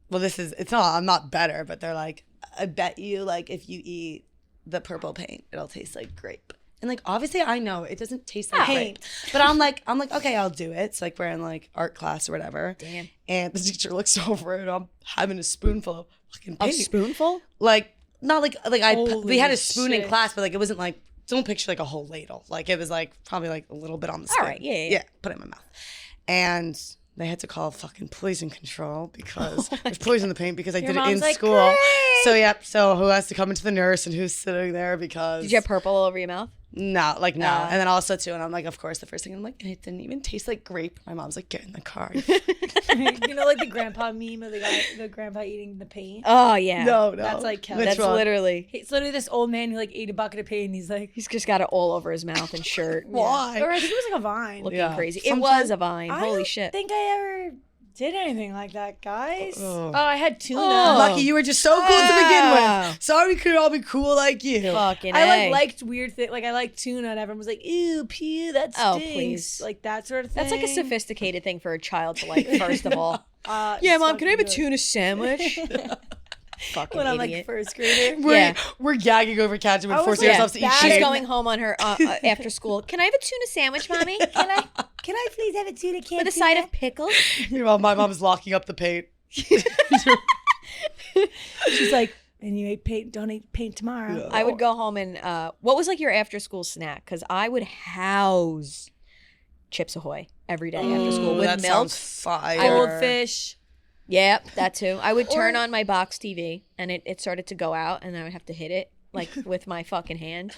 well it's not I'm not better, but they're like, I bet you like if you eat the purple paint, it'll taste like grape. And like obviously I know it doesn't taste like Paint. grape, but I'm like okay, I'll do it. It's like we're in like art class or whatever. Damn. And the teacher looks over and I'm having a spoonful of fucking A paint. spoonful? Like not like we Holy had a spoon in shit. class, but like it wasn't like don't picture like a whole ladle. Like it was like probably like a little bit on the spoon. All right, yeah. Put it in my mouth. And they had to call fucking poison control because there's poison in the paint because I Your did it in mom's like, school. "Great!" So who has to come into the nurse and who's sitting there because Did you have purple all over your mouth? no. And then also too, and I'm like, of course, the first thing I'm like, and it didn't even taste like grape. My mom's like, get in the car. You know, like the grandpa meme of the grandpa eating the paint. Oh, yeah. no. That's like Kelly. Which That's one? literally. It's literally this old man who like ate a bucket of paint, and he's like, He's just got it all over his mouth and shirt. Why? or I think it was like a vine. Looking Yeah. crazy. It Sometimes- was a vine. I Holy don't shit. think I ever did anything like that, guys. Oh. Oh, I had tuna. Oh. Lucky you were just so cool to begin Oh. with. Sorry we couldn't all be cool like you. Fucking I like A. liked weird things. Like I liked tuna, and everyone was like, "Ew, pew, that stinks." Oh, please. Like that sort of thing. That's like a sophisticated thing for a child to like, first of all. Yeah, Yeah, Mom, can I have a tuna sandwich? Fucking When I'm idiot. like first grader. We're gagging over ketchup I and was forcing like, ourselves to eat that- She's shit. going home on her after school. Can I have a tuna sandwich, Mommy? Can I please have a tuna can? With a side of pickles? Meanwhile, my mom's locking up the paint. She's like, And you don't eat paint tomorrow. Yeah. I would go home and what was like your after school snack? Because I would house Chips Ahoy every day after school with that milk. sounds fire. Goldfish. Yep, that too. I would turn on my box TV and it started to go out and I would have to hit it like with my fucking hand.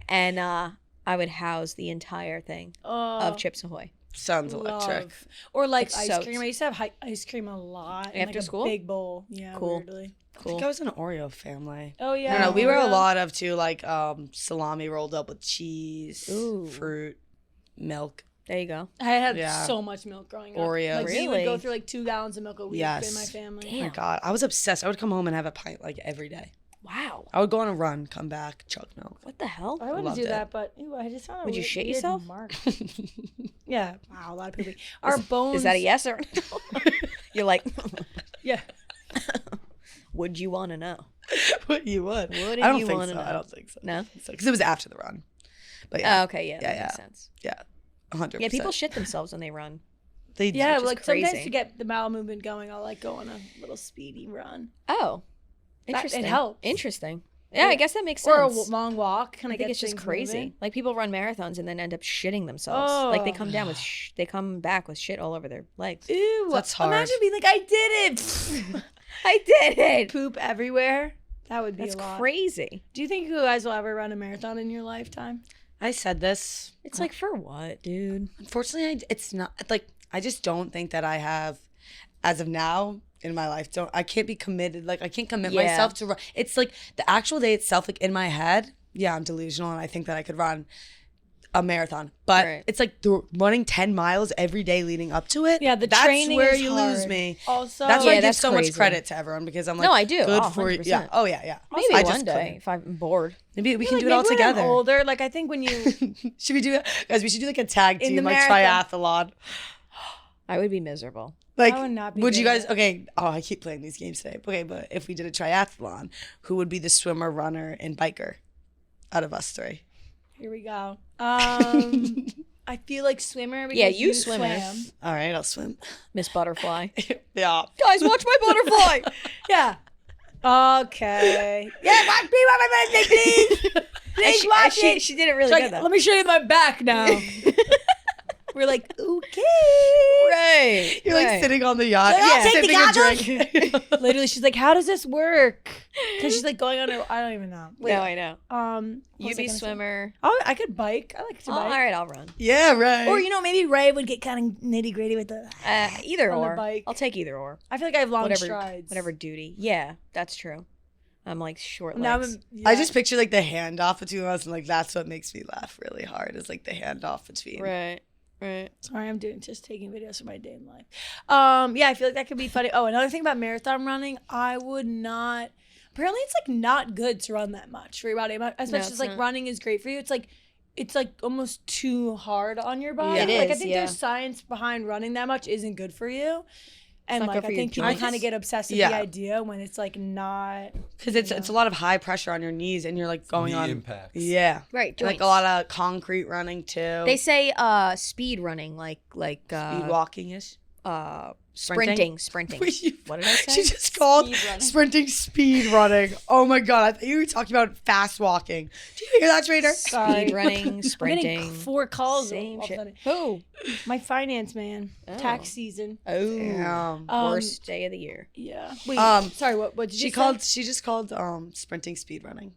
And I would house the entire thing of Chips Ahoy. Sounds electric. Love. Or like It's ice so- cream. I used to have ice cream a lot. in, After like, school? A big bowl. Yeah, Cool. weirdly. I think I was an Oreo family. Oh, yeah. I don't know. We were a Oreo. lot of too, like salami rolled up with cheese, Ooh. fruit, milk. There you go. I had Yeah. so much milk growing up. Oreos. Like, we would Really? go through like 2 gallons of milk a week Yes. in my family. Oh my God, I was obsessed. I would come home and have a pint like every day. Wow. I would go on a run, come back, chug milk. What the hell? I wouldn't Loved do it. that, but ew, I just found a Would you weird- shit weird yourself? mark. Yeah. Wow, a lot of people. Our bones. Is that a yes or no? You're like, Yeah. would you want to know? What you would? What did I don't you think wanna so. know? I don't think so. No? Because it was after the run. But yeah, Oh, okay, yeah, that Yeah, makes yeah. sense. yeah, 100%. Yeah, people shit themselves when they run. They Yeah, which is like sometimes crazy. to get the bowel movement going, I'll like go on a little speedy run. Oh, It interesting. helps. Interesting. Yeah, I guess that makes sense. Or a long walk. Kind I of think get it's just things crazy. moving. Like people run marathons and then end up shitting themselves. Like they Oh. come down with, they come back with shit all over their legs. Ew. That's hard. Imagine being like, I did it. I did it. Poop everywhere. That would be That's a lot. crazy. Do you think you guys will ever run a marathon in your lifetime? I said this. It's like for what, dude? Unfortunately, it's not like I just don't think that I have, as of now in my life, I can't be committed. Like I can't commit Yeah. myself to run. It's like the actual day itself, like in my head, yeah, I'm delusional and I think that I could run a marathon. But Right. it's like the running 10 miles every day leading up to it. Yeah, the that's training where is you hard. lose me. Also, That's why I Yeah, give that's so crazy. much credit to everyone because I'm like, No, I do. Good Oh, for you. 100%. Yeah. Oh yeah, yeah. Maybe I one just day couldn't. if I'm bored. Maybe we I can feel do it all like maybe when I'm together. older, like I think when you Should we do guys? We should do like a tag In team, the like marathon. triathlon. I would be miserable. Like, I would not be would you good guys? at it. Okay. Oh, I keep playing these games today. Okay, but if we did a triathlon, who would be the swimmer, runner, and biker out of us three? here we go. I feel like swimmer. Because Yeah, you swimmer. swam. All right, I'll swim. Miss Butterfly. Yeah. Guys, watch my butterfly. Yeah. Okay. Yeah, watch me on my birthday, please. And Please watch she, it. she did it really It's good like, though. let me show you my back now. We're like, okay. Right. You're like right. sitting on the yacht, I'll take sipping the a drink. Literally, she's like, how does this work? Because she's like going on her, I don't even know. Wait, No, I know. what You was I be gonna say? swimmer. Oh, I could bike. I like to Oh, bike. all right, I'll run. Yeah, right. Or, you know, maybe Ray would get kind of nitty gritty with the. Either On the or. bike. I'll take either or. I feel like I have long Whatever, strides. whatever duty. Yeah, that's true. I'm like short Now legs. I'm, I yeah. just picture like the handoff between us, and like that's what makes me laugh really hard. Is like the handoff between. Right. Right. Sorry, I'm just taking videos of my day in life. Yeah, I feel like that could be funny. Oh, another thing about marathon running, I would not. Apparently, it's like not good to run that much for your body. As much it's as like not. running is great for you, it's like almost too hard on your body. Yeah. It Like I is, think yeah. there's science behind running that much isn't good for you. And not like good I for your think people joints. kind of get obsessed with Yeah. the idea when it's like not. Because it's a lot of high pressure on your knees, and you're like going Knee on. impacts. Yeah. Right. And, like a lot of concrete running too. They say speed running, like speed walking ish. sprinting. Wait, you- What did I say? She just called Speed running. sprinting speed running. Oh my god! I thought you were talking about fast walking. Do you hear that, Trader? Sorry. Speed running, I'm getting sprinting. 4 calls. Same all of a shit. sudden. Who? My finance man. Oh. Tax season. Oh. Damn. Worst day of the year. Yeah. Wait. Sorry. What did you She say? called. She just called sprinting speed running.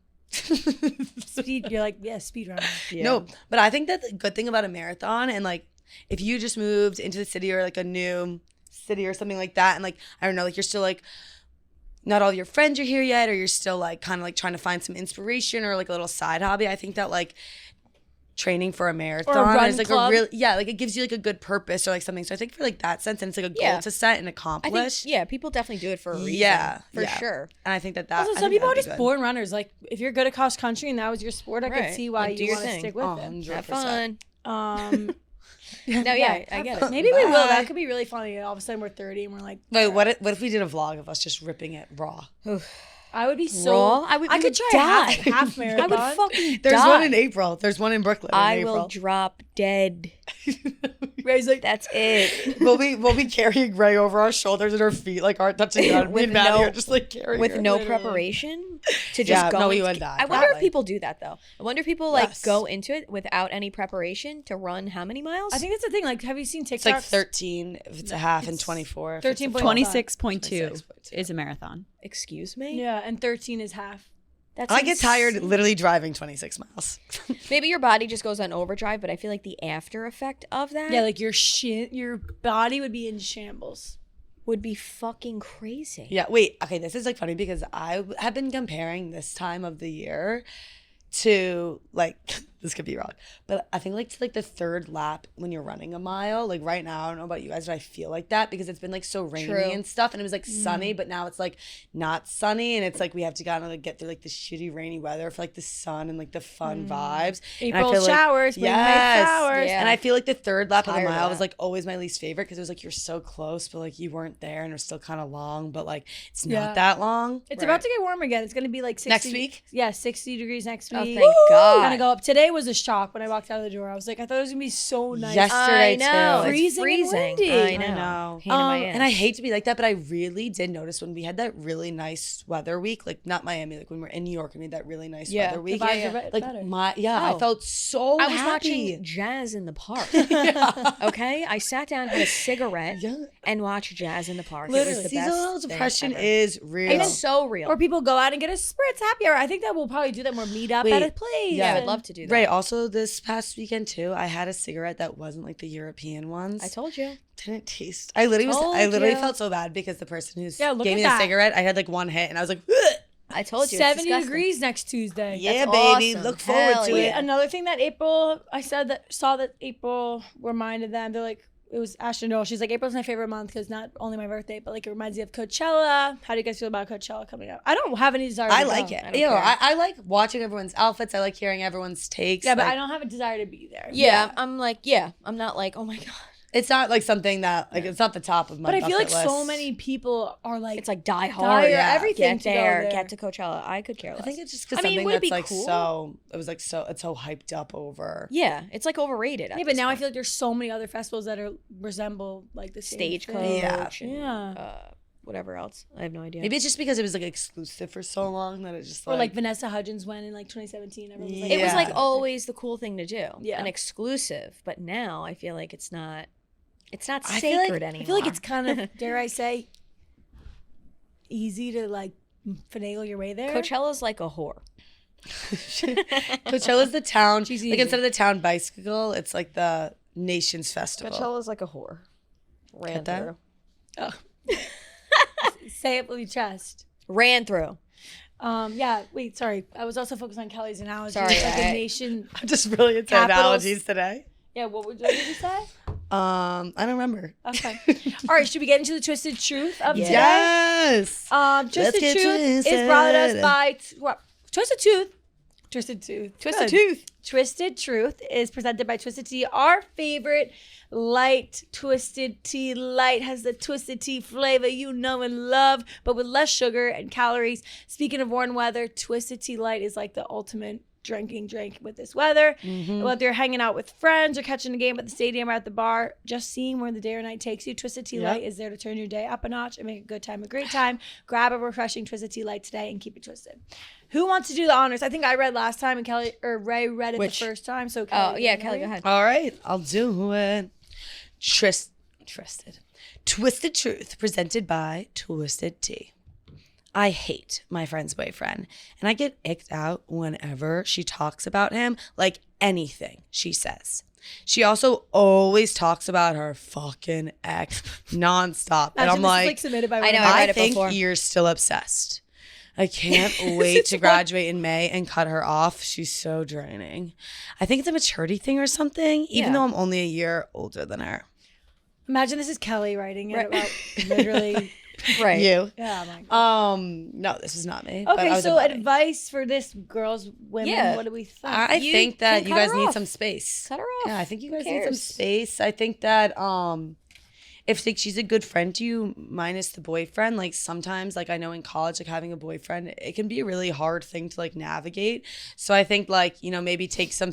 Speed. You're like, yeah, speed running. Yeah. No, but I think that the good thing about a marathon, and like if you just moved into the city or like a new city or something like that, and like I don't know, like you're still like not all your friends are here yet, or you're still like kind of like trying to find some inspiration or like a little side hobby. I think that like training for a marathon run is like club. a real like it gives you like a good purpose or like something. So I think for like that sense, and it's like a goal Yeah. to set and I accomplish. think, yeah, people definitely do it for a reason. Yeah, For yeah. sure. And I think that Also, I some think people are that'd just be good. born runners. Like, if you're good at cross country and that was your sport, I could Right. see why Like, do you your want to thing. stick with it. 100%. Have fun. No, yeah, I get it. Maybe we will. Bye. That could be really funny. All of a sudden, we're 30 and we're like, Wait, what if we did a vlog of us just ripping it raw? I would be so. Raw? I I would could die. try half I marathon. would fucking There's die. one in April. There's one in Brooklyn. I in will April. drop dead. Ray's like, That's it. We'll be carrying Ray over our shoulders and our feet like aren't touching ground. Me and Maddie are just like carrying with her. no Literally. preparation to just go. No, we into- would die. I wonder if Probably. people do that though. I wonder if people like Yes. go into it without any preparation to run how many miles? I think that's the thing. Like, have you seen TikToks? It's like 13 if it's a half and 24 if it's a 13.5. full. 26.2 is a marathon. Excuse me. Yeah, and 13 is half. That's I get tired insane. literally driving 26 miles. Maybe your body just goes on overdrive, but I feel like the after effect of that Yeah, like your body would be in shambles. would be fucking crazy. Yeah, wait. Okay, this is like funny because I have been comparing this time of the year to like this could be wrong, but I think like to like the third lap when you're running a mile. Like right now, I don't know about you guys, but I feel like that because it's been like so rainy True. and stuff, and it was like sunny, but now it's like not sunny, and it's like we have to kind of like get through like the shitty rainy weather for like the sun and like the fun vibes. And I April feel like- showers, spring Yes. flowers. Yeah. And I feel like the third lap of the Tired of mile was that. like always my least favorite because it was like you're so close, but like you weren't there, and it was still kind of long, but like it's Yeah. not that long. It's about to get warm again. It's going to be like 60. Next week? Yeah, 60 degrees next Oh, week. thank God. Gonna go up. Today was a shock when I walked out of the door. I was like, I thought it was gonna be so nice. Yesterday I know. too. It's Freezing and windy. I I know. know. Pain in my And I ass. hate to be like that, but I really did notice when we had that really nice weather week, like not Miami, like when we were in New York and we had that really nice Yeah. weather The week. vibes are Like better. I Oh. felt so I was happy. watching Jazz in the Park. Okay, I sat down, had a cigarette, Yeah. and watched Jazz in the Park. Literally, It was the seasonal best depression thing ever. is real. It's so real. Or people go out and get a spritz happy hour. I think that we'll probably do that more meet up Wait, at a place. yeah, I would and- love to do that. Right. Also, this past weekend too, I had a cigarette that wasn't like the European ones. I told you. Didn't taste. I literally Told I you. felt so bad because the person who's Yeah, look gave at me that. the cigarette, I had like one hit, and I was like, I told you. 70 it's disgusting. degrees next Tuesday. yeah, That's baby, awesome. look forward Hell to Wait, it. another thing that April, I saw that April reminded them. They're like, it was Ashton Noel. She's like, April's my favorite month because not only my birthday, but like it reminds me of Coachella. How do you guys feel about Coachella coming up? I don't have any desire. I to like go. it. don't You know, care. I like watching everyone's outfits. I like hearing everyone's takes. Yeah, but like, I don't have a desire to be there. Yeah, I'm like, yeah. I'm not like, oh my God. It's not like something that like it's not the top of my. But I feel like bucket so list. many people are like, It's like die hard. yeah. everything Get to go there, there. get to Coachella. I could care I less. think it's just I because mean, something would it that's be like cool? so. It was like so. It's so hyped up over. Yeah, it's like overrated. Yeah, but now I feel like there's so many other festivals that are resemble like the same Stagecoach. thing. Yeah. and, Yeah. whatever else. I have no idea. Maybe it's just because it was like exclusive for so long that it just Or like Vanessa Hudgens went in like 2017. Everyone was like, it was Yeah. like always the cool thing to do. Yeah. An exclusive. But now I feel like it's not. It's not I feel like- sacred anymore. I feel like it's kind of, dare I say, easy to like finagle your way there. Coachella's like a whore. Coachella's the town. She's Like easy. instead of the town bicycle, it's like the nation's festival. Coachella's like a whore. Ran Get that? through. Say it with your chest. Ran through. Yeah. Wait. Sorry. I was also focused on Kelly's analogy. Sorry, Like a I- nation. I'm just really into Capitals. analogies today. Yeah. What did you say? I don't remember. Okay. All right. Should we get into the twisted truth of today? Yes. Twisted get Truth is twisted. brought to us by Twisted Tooth. Twisted Tooth. Twisted Good. Tooth. Twisted Truth is presented by Twisted Tea. Our favorite light Twisted Tea. Light has the Twisted Tea flavor you know and love, but with less sugar and calories. Speaking of warm weather, Twisted Tea Light is like the ultimate drinking drink with this weather. Whether you're hanging out with friends or catching a game at the stadium or at the bar, just seeing where the day or night takes you, Twisted Tea Light is there to turn your day up a notch and make a good time a great time. Grab a refreshing Twisted Tea Light today and keep it twisted. Who wants to do the honors? I think I read last time and Kelly or Ray read it Which? the first time. So Oh, Kelly, yeah, you Kelly, ready? go ahead. All right, I'll do it. Twisted Truth, presented by Twisted Tea. I hate my friend's boyfriend, and I get icked out whenever she talks about him, like anything she says. She also always talks about her fucking ex nonstop. And Imagine I'm this like, is submitted by I know, one of I our- read it think before. you're still obsessed. I can't wait to graduate in May and cut her off. She's so draining. I think it's a maturity thing or something, even Yeah. though I'm only a year older than her. Imagine this is Kelly writing it Right. about literally. Right. You? Yeah, my God. No, this is not me. but I Okay, was so a buddy. advice for this girls, women. Yeah. What do we think? I You think that can you cut guys her need off. some space. Cut her off. Yeah, I think you guys Who need some cares? space. I think that if like she's a good friend to you, minus the boyfriend, like sometimes like I know in college, like having a boyfriend, it can be a really hard thing to like navigate. So I think like, you know, maybe take some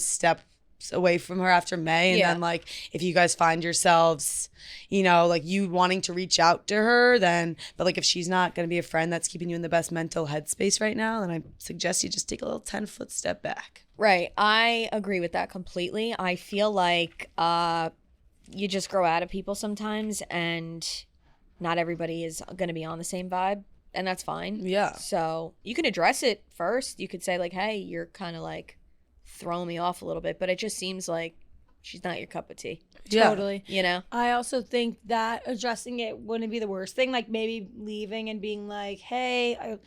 away from her after May. And Yeah. then like if you guys find yourselves, you know, like you wanting to reach out to her, then but like if she's not going to be a friend that's keeping you in the best mental headspace right now, then I suggest you just take a little 10-foot step back. Right. I agree with that completely. I feel like you just grow out of people sometimes, and not everybody is going to be on the same vibe, and that's fine. Yeah. So you can address it first. You could say like, hey, you're kind of like throwing me off a little bit, but it just seems like she's not your cup of tea. Yeah. Totally. You know? I also think that addressing it wouldn't be the worst thing. Like maybe leaving and being like, hey,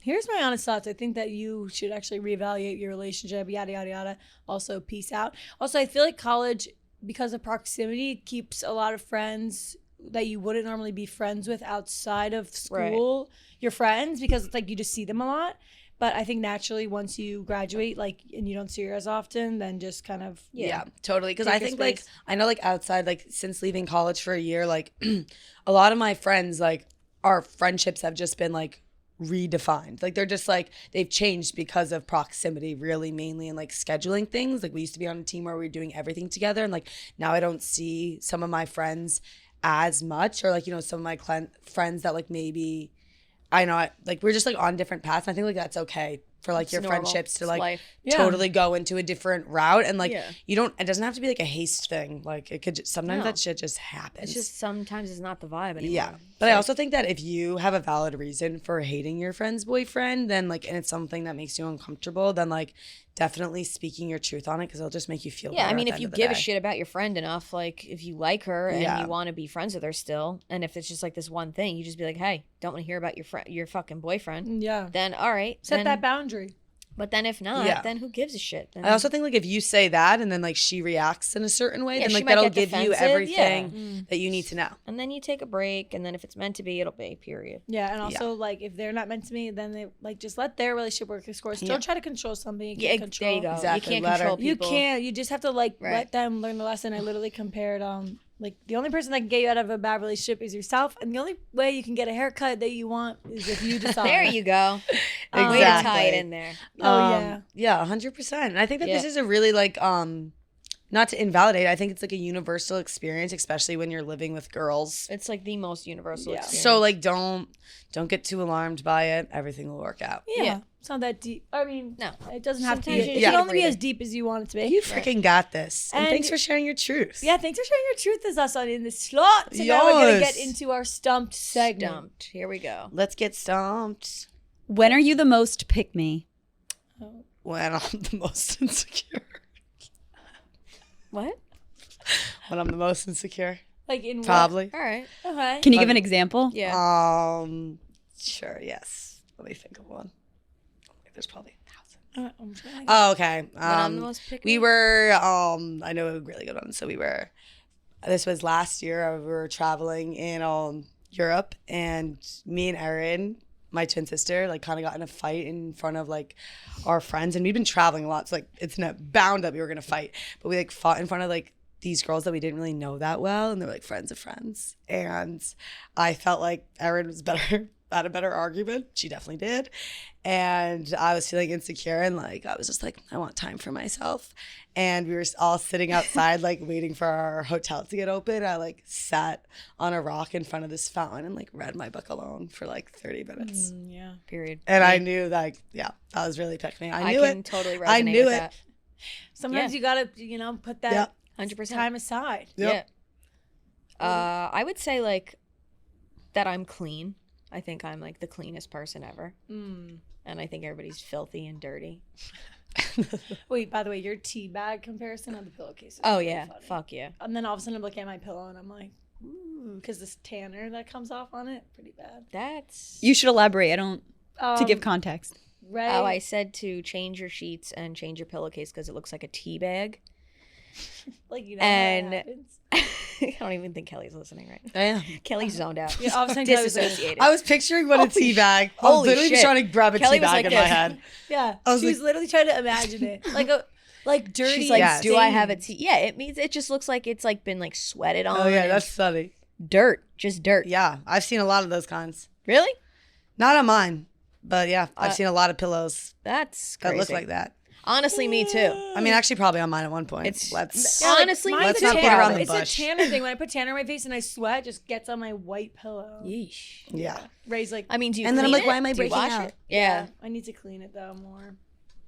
here's my honest thoughts. I think that you should actually reevaluate your relationship, yada, yada, yada. Also, peace out. Also, I feel like college, because of proximity, keeps a lot of friends that you wouldn't normally be friends with outside of school, your friends, because it's like you just see them a lot. But I think naturally once you graduate, like, and you don't see her as often, then just kind of Yeah, totally. Because Take I your think like space. I know like outside, like since leaving college for a year, like a lot of my friends, like our friendships have just been like redefined. Like they're just like they've changed because of proximity, really mainly, and like scheduling things. Like we used to be on a team where we were doing everything together, and like now I don't see some of my friends as much, or like, you know, some of my friends that like maybe I know like we're just like on different paths. And I think like that's okay for like It's your normal. friendships to It's like life. totally go into a different route, and like Yeah. you don't, it doesn't have to be like a haste thing. Like it could just, sometimes No. that shit just happens. It's just sometimes it's not the vibe anymore. yeah. But I also think that if you have a valid reason for hating your friend's boyfriend, then like, and it's something that makes you uncomfortable, then like definitely speaking your truth on it, because it'll just make you feel Yeah, better I mean, at the if end you of the give a day. shit about your friend enough, like if you like her and Yeah. you want to be friends with her still, and if it's just like this one thing, you just be like, hey, don't want to hear about your fucking boyfriend. yeah. Then all right, Set then, that boundary. But then if not, Yeah. then who gives a shit? Then, I also think like if you say that and then like she reacts in a certain way, Yeah, then she like might that'll get give you defensive, everything that you need to know. and then you take a break, and then if it's meant to be, it'll be. Period. Yeah, and also like if they're not meant to be, then they like just let their relationship work its course. Yeah. Don't try to control something you Yeah, can't control. there you go. Exactly, You can't let her- control You people. can't. You just have to like Right. let them learn the lesson. I literally compared like the only person that can get you out of a bad relationship is yourself, and the only way you can get a haircut that you want is if you decide. There you go. Way to tie it in there. Oh Yeah, 100%. And I think that this Yeah. is a really like not to invalidate, I think it's like a universal experience, especially when you're living with girls. It's like the most universal Yeah. experience. So like don't get too alarmed by it. Everything will work out. yeah. Yeah. It's not that deep. I mean, No. it doesn't have to Sometimes be. you It just can need a only be breather. as deep as you want it to be. You freaking got this. And And- thanks for sharing your truth. Yeah, thanks for sharing your truth with us on In the Slot. So now we're gonna Yes. get into our stumped segment. Stumped. Here we go. Let's get stumped. When are you the most pick me? When I'm the most insecure. What? When I'm the most insecure. Like in Probably. All right. What? Okay. Can you give an example? Yeah. Sure, yes. Let me think of one. There's probably 1,000. I'm trying. Oh, okay. When I'm the most pick We me? were I know a really good one. So this was last year. We were traveling in Europe, and me and Erin, my twin sister, like kind of got in a fight in front of like our friends, and we'd been traveling a lot, so like it's not bound that we were gonna fight, but we like fought in front of like these girls that we didn't really know that well, and they were like friends of friends, and I felt like Erin was better had a better argument. She definitely did. And I was feeling insecure, and like I was just like, I want time for myself. And we were all sitting outside like waiting for our hotel to get open. I like sat on a rock in front of this fountain and like read my book alone for like 30 minutes. Yeah. Period. And I knew that, yeah, that was really pick me. I knew can it. totally resonate I knew with it. that. Sometimes you gotta, put that Yeah. 100%. time aside. Yep. Yeah. I would say like that I'm clean. I think I'm like the cleanest person ever. And I think everybody's filthy and dirty. Wait, by the way, your tea bag comparison on the pillowcase. Is Oh really yeah. funny. Fuck yeah. And then all of a sudden I'm looking at my pillow and I'm like, ooh, because this tanner that comes off on it, pretty bad. That's You should elaborate. I don't to give context. Ray, Oh, I said to change your sheets and change your pillowcase because it looks like a tea bag. like and- how that happens. I don't even think Kelly's listening right now. I am. Kelly's zoned out. Yeah, all of a sudden Kelly was like, Disassociated. I was picturing what a tea bag. I was holy literally just shit. trying to grab a Kelly tea was bag like in my this. head. yeah. I was She was like- literally trying to imagine it. Like dirty. She's like, Yes. do I have a tea? Yeah, it means it just looks like it's like been like sweated on. Oh yeah, and that's funny. dirt, just dirt. Yeah, I've seen a lot of those kinds. Really? Not on mine, but yeah, I've seen a lot of pillows That's that crazy. look like that. Honestly, me too. I mean, actually, probably on mine at one point. It's Yeah, like, honestly, me let's too. not beat around the It's bush. a tanner thing. When I put tanner on my face and I sweat, it just gets on my white pillow. Yeesh. Yeah. Ray's like, I mean, do you And then I'm clean like, why it? am I Do you breaking wash out? it? Yeah. I need to clean it though more.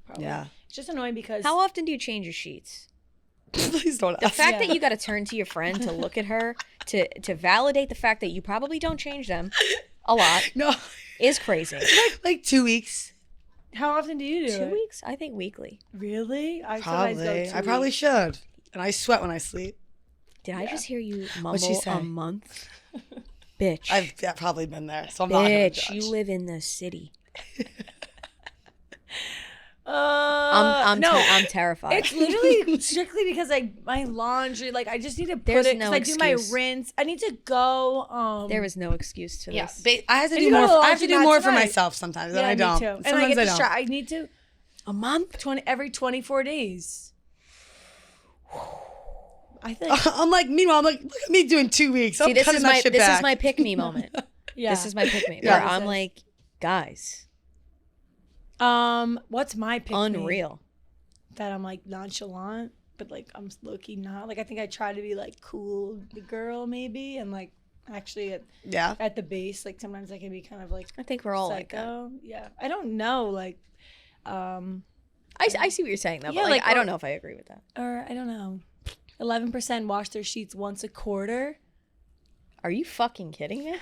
Probably. Yeah. It's just annoying because How often do you change your sheets? Please don't The ask. fact Yeah. that you got to turn to your friend to look at her to validate the fact that you probably don't change them a lot No. is crazy. Like 2 weeks. how often do you do 2 it? weeks? I think weekly. Really? I sometimes go Probably. 2 I probably weeks. should. And I sweat when I sleep. Did I just hear you What'd she mumble say? a month? Bitch. I've probably been there, so I'm not going to Bitch, judge. you live in the city. No, I'm terrified. it's literally strictly because my laundry. Like I just need to put There's it no because I do my excuse. rinse. I need to go. There is no excuse to Yeah. this. I have to If do you go more. to the I have to do laundromat more for tonight- myself sometimes, yeah, and I don't. me too. And I Sometimes get I don't. distracted. I need to A month? every 24 days. I think. I'm like, meanwhile, I'm like, look at me doing 2 weeks. See, I'm this cutting is that my shit this back. is my pick me moment. Yeah. This is my pick me. Yeah. Where I'm like, guys, What's my pick? unreal. That I'm like nonchalant, but like I'm low key not. Like I think I try to be like cool girl maybe, and like actually Yeah. at the base, like sometimes I can be kind of like I think we're all like that. psycho. Yeah, I don't know, like, I see what you're saying though. Yeah, but like, I don't know if I agree with that. or I don't know. 11% wash their sheets once a quarter. Are you fucking kidding me?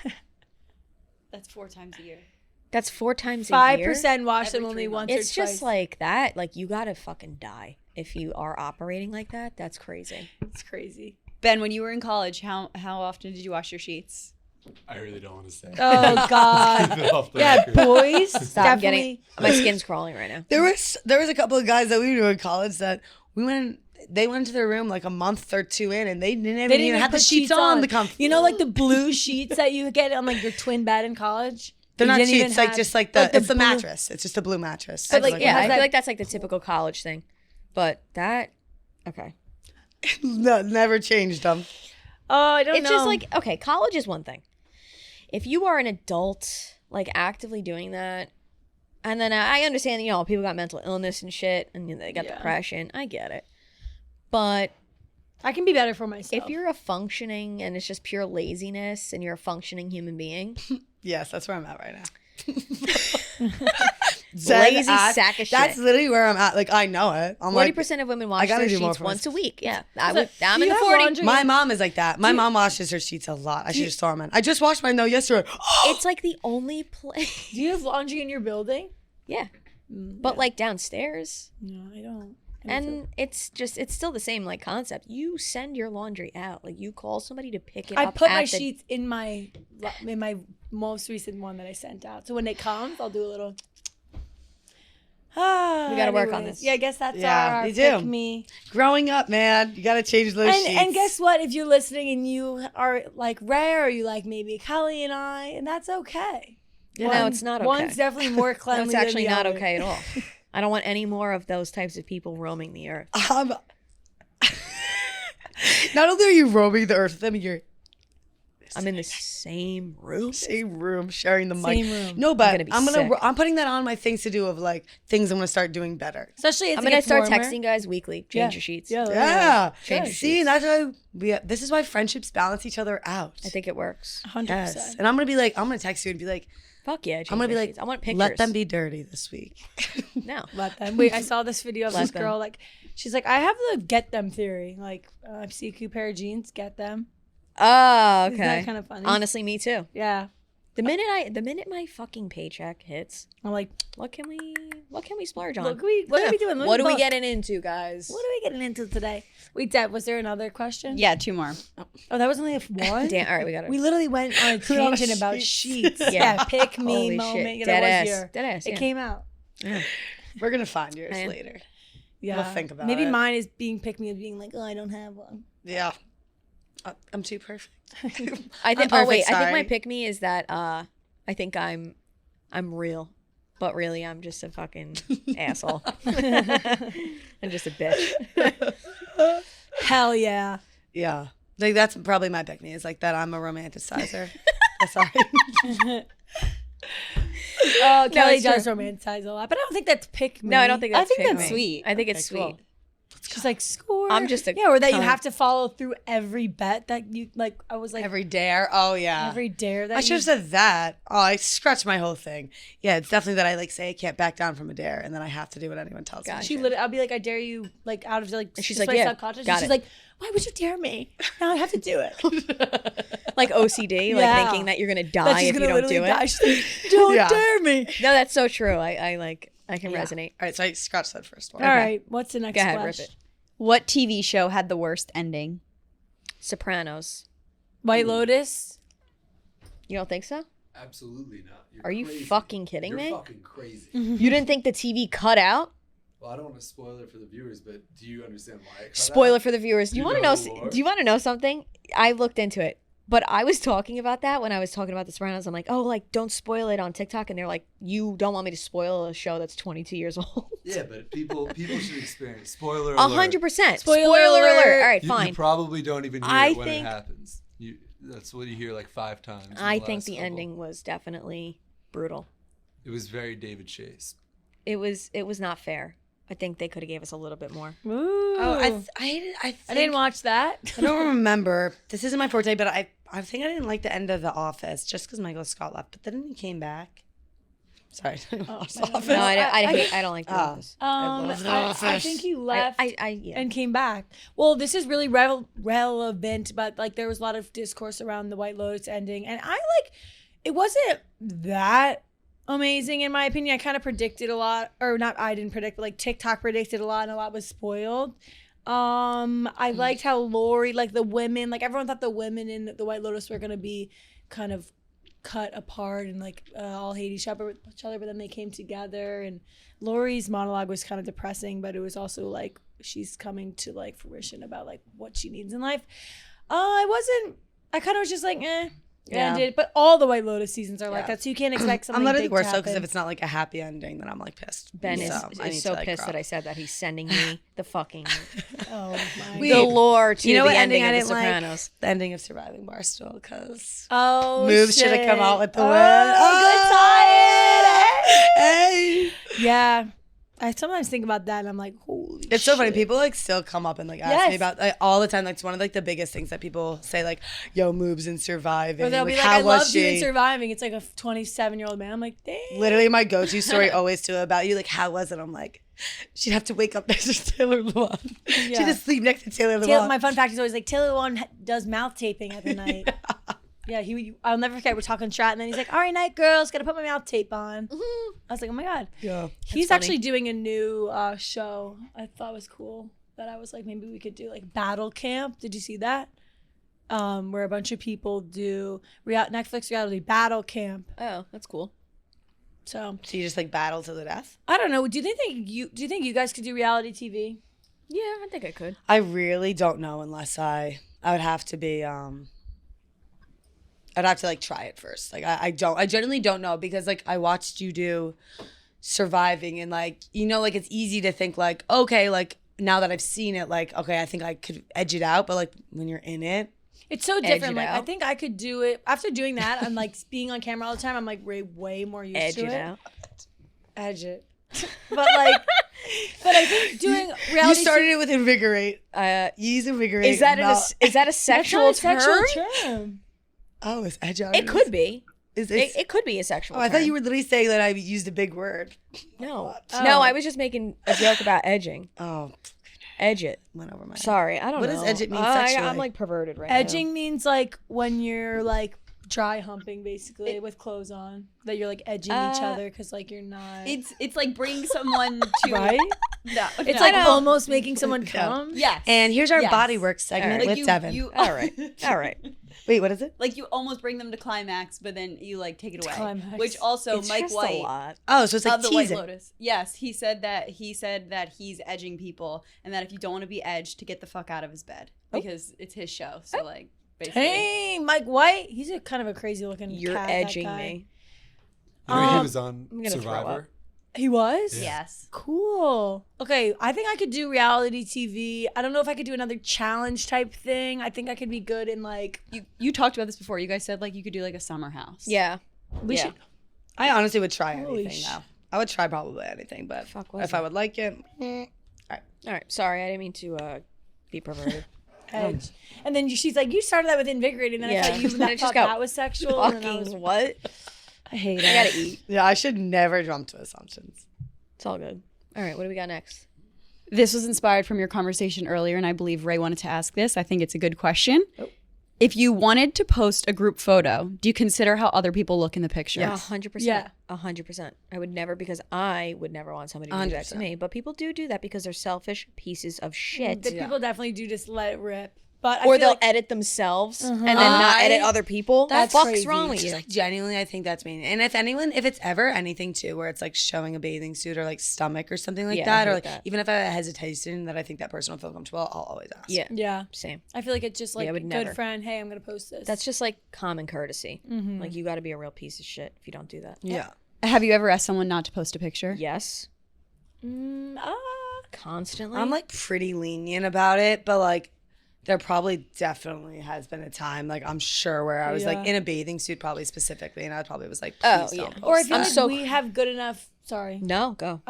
That's 4 times a year. That's 4 times a year. 5% wash Every them only 3 once It's or just twice. like that. Like you gotta fucking die if you are operating like that. That's crazy. It's crazy. Ben, when you were in college, how often did you wash your sheets? I really don't want to say. Oh God. Keep it off the Yeah, record. boys. Stop, I'm Definitely. getting my skin's crawling right now. There was a couple of guys that we knew in college that they went into their room like a month or 2 in, and they didn't even have the put sheets on the comfort. You know, like the blue sheets that you get on like your twin bed in college. They're You not didn't even sheets, like have- just like like it's the blue- mattress. It's just a blue mattress. But, like, It's Yeah, has I that- feel like that's like the typical college thing. But that, okay. no, never changed them. Oh, I don't know. It's just like, okay, college is one thing. If you are an adult, like actively doing that, and then I understand, you know, people got mental illness and shit, and you know, they got Yeah. depression. I get it. But I can be better for myself. if you're a functioning and it's just pure laziness and you're a functioning human being, Yes, that's where I'm at right now. lazy ass. sack of shit. That's literally where I'm at. Like I know it. I'm 40% like, of women wash gotta their do more sheets for once a myself. week. Yeah, So, I'm do in you the have 40. laundry? my mom is like that. My mom washes her sheets a lot. I should just throw them in. I just washed mine though yesterday. It's like the only place. Do you have laundry in your building? Yeah, but like downstairs. No, I don't. And it's still the same like concept. You send your laundry out. Like you call somebody to pick it I up. put at my the- sheets in my most recent one that I sent out. So when it comes, I'll do a little. We gotta work on this. Yeah, I guess that's Yeah, our you do. pick me. Growing up, man, you gotta change those sheets. And guess what? If you're listening and you are like Ray or you like maybe Kelly and I, and that's okay. No, it's not okay. One's definitely more No, cleanly. it's actually than the not other. okay at all. I don't want any more of those types of people roaming the earth. Not only are you roaming the earth with them, you're I'm in the same room. same room sharing the mic. Same room. No, but gonna be I'm sick. putting that on my things to do of like things I'm gonna start doing better. Especially as I'm it gonna gets start warmer. texting guys weekly. Change your sheets. Yeah. Yeah. Change your See, sheets. that's why this is why friendships balance each other out. I think it works. 100%. Yes. And I'm gonna text you and be like, Fuck yeah. I'm gonna be change my like, sheets. I want pictures. let them be dirty this week. No. Let them. Wait, I saw this video of Let this them. girl. Like, she's like, I have the get them theory. Like, I see a cute pair of jeans, get them. Oh, Isn't that okay. kind of funny? Honestly, me too. Yeah. The minute my fucking paycheck hits, I'm like, what can we splurge on? what are we doing? What are we Look, getting into, guys? What are we getting into today? Wait, Deb, was there another question? Yeah, 2 more. Oh, that was only one? Damn. All right, we got it. We literally went on a We're on tangent about sheets. sheets. Yeah. Yeah, pick me Holy moment. shit. You know, Dead it ass. was here. Dead ass. It Yeah. came out. Yeah. We're gonna find yours Man. later. Yeah. We'll think about Maybe it. mine is being pick me of being like, oh, I don't have one. Yeah. I'm too perfect. I think. I'm Oh wait, perfect, I think my sorry. pick me is that I think I'm real, but really I'm just a fucking asshole. I'm just a bitch. Hell yeah. Yeah. Like that's probably my pick me is like that I'm a romanticizer. Sorry. Oh, Kelly it's does true. romanticize a lot, but I don't think that's pick me. No, I don't think I that's think pick that's me. sweet. I think it's Okay, sweet. cool. She's like, score. I'm just a or that you cunt. have to follow through every bet that you like. I was like Every dare. Oh yeah. every dare that I should have said that. Oh, I scratched my whole thing. Yeah, it's definitely that I like say I can't back down from a dare, and then I have to do what anyone tells me. Gotcha. She literally, I'll be like, I dare you, like out of like. And she's just like, my yeah, subconscious. got And she's it. like, why would you dare me? Now I have to do it. Like OCD, like Yeah. thinking that you're gonna That die she's if you gonna don't literally do die. it. She's like, don't Yeah. dare me. No, that's so true. I can Yeah. resonate. All right, so I scratched that first one. All right, what's the next Go ahead, rip question? it. What TV show had the worst ending? Sopranos. White Lotus. You don't think so? Absolutely not. You're Are you crazy. fucking kidding You're me? fucking crazy. You didn't think the TV cut out? Well, I don't want to spoil it for the viewers, but do you understand why it cut Spoiler out? for the viewers. Do you You want to know know? the lore? Do you want to know something? I looked into it, but I was talking about that when I was talking about the Sopranos. I'm like, oh, like don't spoil it on TikTok, and they're like, you don't want me to spoil a show that's 22 years old. Yeah, but people should experience. Spoiler alert. 100%. Spoiler Spoiler alert. alert. All right, You fine. probably don't even hear I it when think- it happens. That's what you hear like 5 times. in I the think last the couple. ending was definitely brutal. It was very David Chase. It was not fair. I think they could have gave us a little bit more. Ooh. Oh, I I didn't watch that. I don't remember. This isn't my forte, but I think I didn't like the end of The Office just because Michael Scott left. But then he came back. Sorry, I didn't watch The Office. No, I don't like The Oh. Office. love The I Office. think he left Yeah. and came back. Well, this is really relevant, but like there was a lot of discourse around the White Lotus ending, and it wasn't that amazing in my opinion. I kind of predicted a lot, or not. I didn't predict, but like TikTok predicted a lot, and a lot was spoiled. I liked how Lori, like the women, like everyone thought the women in the White Lotus were gonna be kind of cut apart and like all hate each other, but then they came together. And Lori's monologue was kind of depressing, but it was also like she's coming to like fruition about like what she needs in life. I kind of was just like, Yeah. ended. But all the White Lotus seasons are like Yeah. that, so you can't expect something I'm literally big worse to though because happen. if it's not like a happy ending, then I'm like pissed. Ben I need is to, so like, pissed grow that I up. said that. He's sending me the fucking Oh my Wait, the lore to you know the what ending ending I of The didn't like? Sopranos. The ending of Surviving Barstool because Oh, Moobie should have come shit. out with the Oh, win. good time. Hey. Yeah. I sometimes think about that and I'm like, holy It's so funny. shit. People like still come up and like ask Yes. me about like, all the time. Like it's one of like the biggest things that people say like, "Yo, Moobs in Surviving." Or they'll be like, how I was loved you in she? Surviving. It's like a 27-year-old man. I'm like, dang. Literally, my go-to story always too about you. Like, how was it? I'm like, she'd have to wake up next to Taylor Lewan. She'd Yeah. just sleep next to Taylor Lewan. Taylor, my fun fact is always like, Taylor Lewan does mouth taping every night. Yeah, I'll never forget. We're talking strat, and then he's like, "All right, night, girls, gotta put my mouth tape on." I was like, "Oh my god." Yeah. He's funny. actually doing a new show. I thought was cool. That I was like, maybe we could do like Battle Camp. Did you see that? Where a bunch of people do Netflix reality Battle Camp. Oh, that's cool. So So you just like battle to the death? I don't know. Do you think you guys could do reality TV? Yeah, I think I could. I really don't know unless I would have to be I'd have to like try it first. Like I genuinely don't know because like I watched you do Surviving and like like it's easy to think like okay like now that I've seen it like okay I think I could edge it out but like when you're in it It's so Edge different. it Like I out. think I could do it after doing that. I'm like being on camera all the time. I'm like way more used Edge to it it. out. Edge it. But like, but I think doing reality. you started it with invigorate. You use invigorate. Is that not- is that a That's sexual not a sexual term? term. Oh, it's edge out. It could be. Is It could be a sexual Oh, I term. thought you were literally saying that I used a big word. No. Oh. No, I was just making a joke about edging. Oh, Edge it. went over my head. Sorry, I don't What know. does edge it mean I'm sexually? like perverted right Edging means like when you're like dry humping basically with clothes on. That you're like edging each other because like you're not. It's like bringing someone to right. No, It's no. like almost making someone come. Yes. And here's our Yes. body work segment Like with you, Devin. You, now. All right. All right. Wait, what is it? like you almost bring them to climax, but then you like take it away. climax. Which also It's Mike just a White lot. Oh, so it's like of the White teasing. Lotus. Yes, he said that he's edging people, and that if you don't want to be edged, to get the fuck out of his bed because it's his show. So like basically, Hey, Mike White. He's a kind of a crazy looking. You're cat, that edging guy. me. You know, he Um, was on I'm gonna throw Survivor. He was. Yeah. yes. Cool. Okay, I think I could do reality TV. I don't know if I could do another challenge type thing. I think I could be good in like You talked about this before. You guys said like you could do like a summer house. Yeah. we Yeah. should. I honestly would try Holy anything though. I would try probably anything, but Fuck was if I would like it, All right, sorry, I didn't mean to be perverted. Edge. And then she's like, you started that with invigorating. Then I thought you And it that, just thought got that was sexual. And then I was, Fucking what? I hate I it. gotta eat. yeah, I should never jump to assumptions. It's all good. All right, what do we got next? This was inspired from your conversation earlier, and I believe Ray wanted to ask this. I think it's a good question. If you wanted to post a group photo, do you consider how other people look in the picture? Yeah, 100%. Yeah. 100%. I would never, because I would never want somebody to do that to 100%. me. But people do that because they're selfish pieces of shit. The people definitely do just let it rip. But I Or feel they'll like edit themselves and then not edit other people. That's Fuck's crazy. wrong with Just you? like genuinely, I think that's mean. And if it's ever anything too, where it's like showing a bathing suit or like stomach or something like Yeah, I that, or hate like that. even if I have a hesitation that I think that person will feel comfortable, I'll always ask. Yeah, yeah. same. I feel like it's just like I a would good never. friend. Hey, I'm gonna post this. That's just like common courtesy. Like, you got to be a real piece of shit if you don't do that. Yeah. Have you ever asked someone not to post a picture? Yes, constantly. I'm like pretty lenient about it, but like there probably definitely has been a time, like I'm sure, where I was like in a bathing suit probably specifically, and I probably was like, please don't post or I feel I'm like so- we have good enough. Sorry. No, go.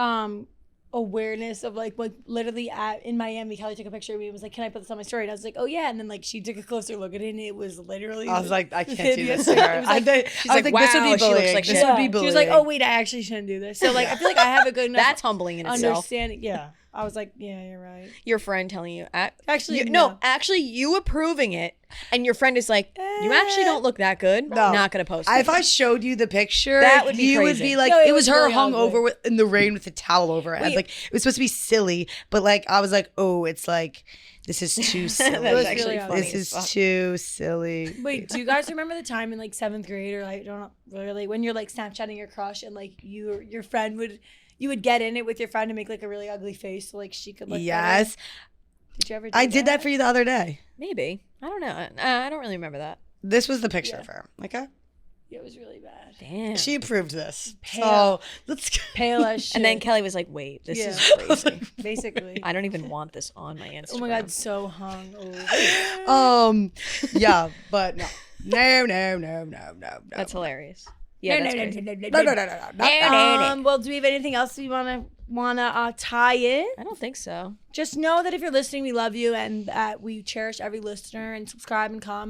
Awareness of like literally in Miami, Kelly took a picture of me and was like, "Can I put this on my story?" And I was like, "Oh yeah." And then like she took a closer look at it, and it was literally. I was like, I can't do hideous. this to her. It was like- I was like, like, wow, this would she be looks bullying. like This shit. would be She bullying. was like, "Oh wait, I actually shouldn't do this." So like, I feel like I have a good enough That's humbling in itself. understanding. Yeah, I was like, "Yeah, you're right." Your friend telling you, Actually, no, actually, you approving it, and your friend is like, you actually don't look that good. No. Not gonna post If it. I showed you the picture, That would be you would crazy. be like, No, it it was was her really hung ugly. over in the rain with a towel over her head. Wait. Like it was supposed to be silly, but like I was like, oh, it's like this is too silly. That's was actually really funny. This as is fuck. too silly. Wait, do you guys remember the time in like 7th grade or like don't really when you're like Snapchatting your crush and like your friend you would get in it with your friend and make like a really ugly face so like she could look Yes, better? Did you ever do I did that for you the other day. Maybe. I don't know. I don't really remember that. This was the picture of her. Okay, It was really bad. Damn. she approved this. Pale. So let's. Pale as shit. And then Kelly was like, wait, this Yeah. is crazy. basically. I don't even want this on my Instagram. Oh my god, so hung over. Yeah, but no. That's hilarious. Yeah, that's crazy. No. Well, do we have anything else we wanna tie in? I don't think so. Just know that if you're listening, we love you and that we cherish every listener and subscribe and comment.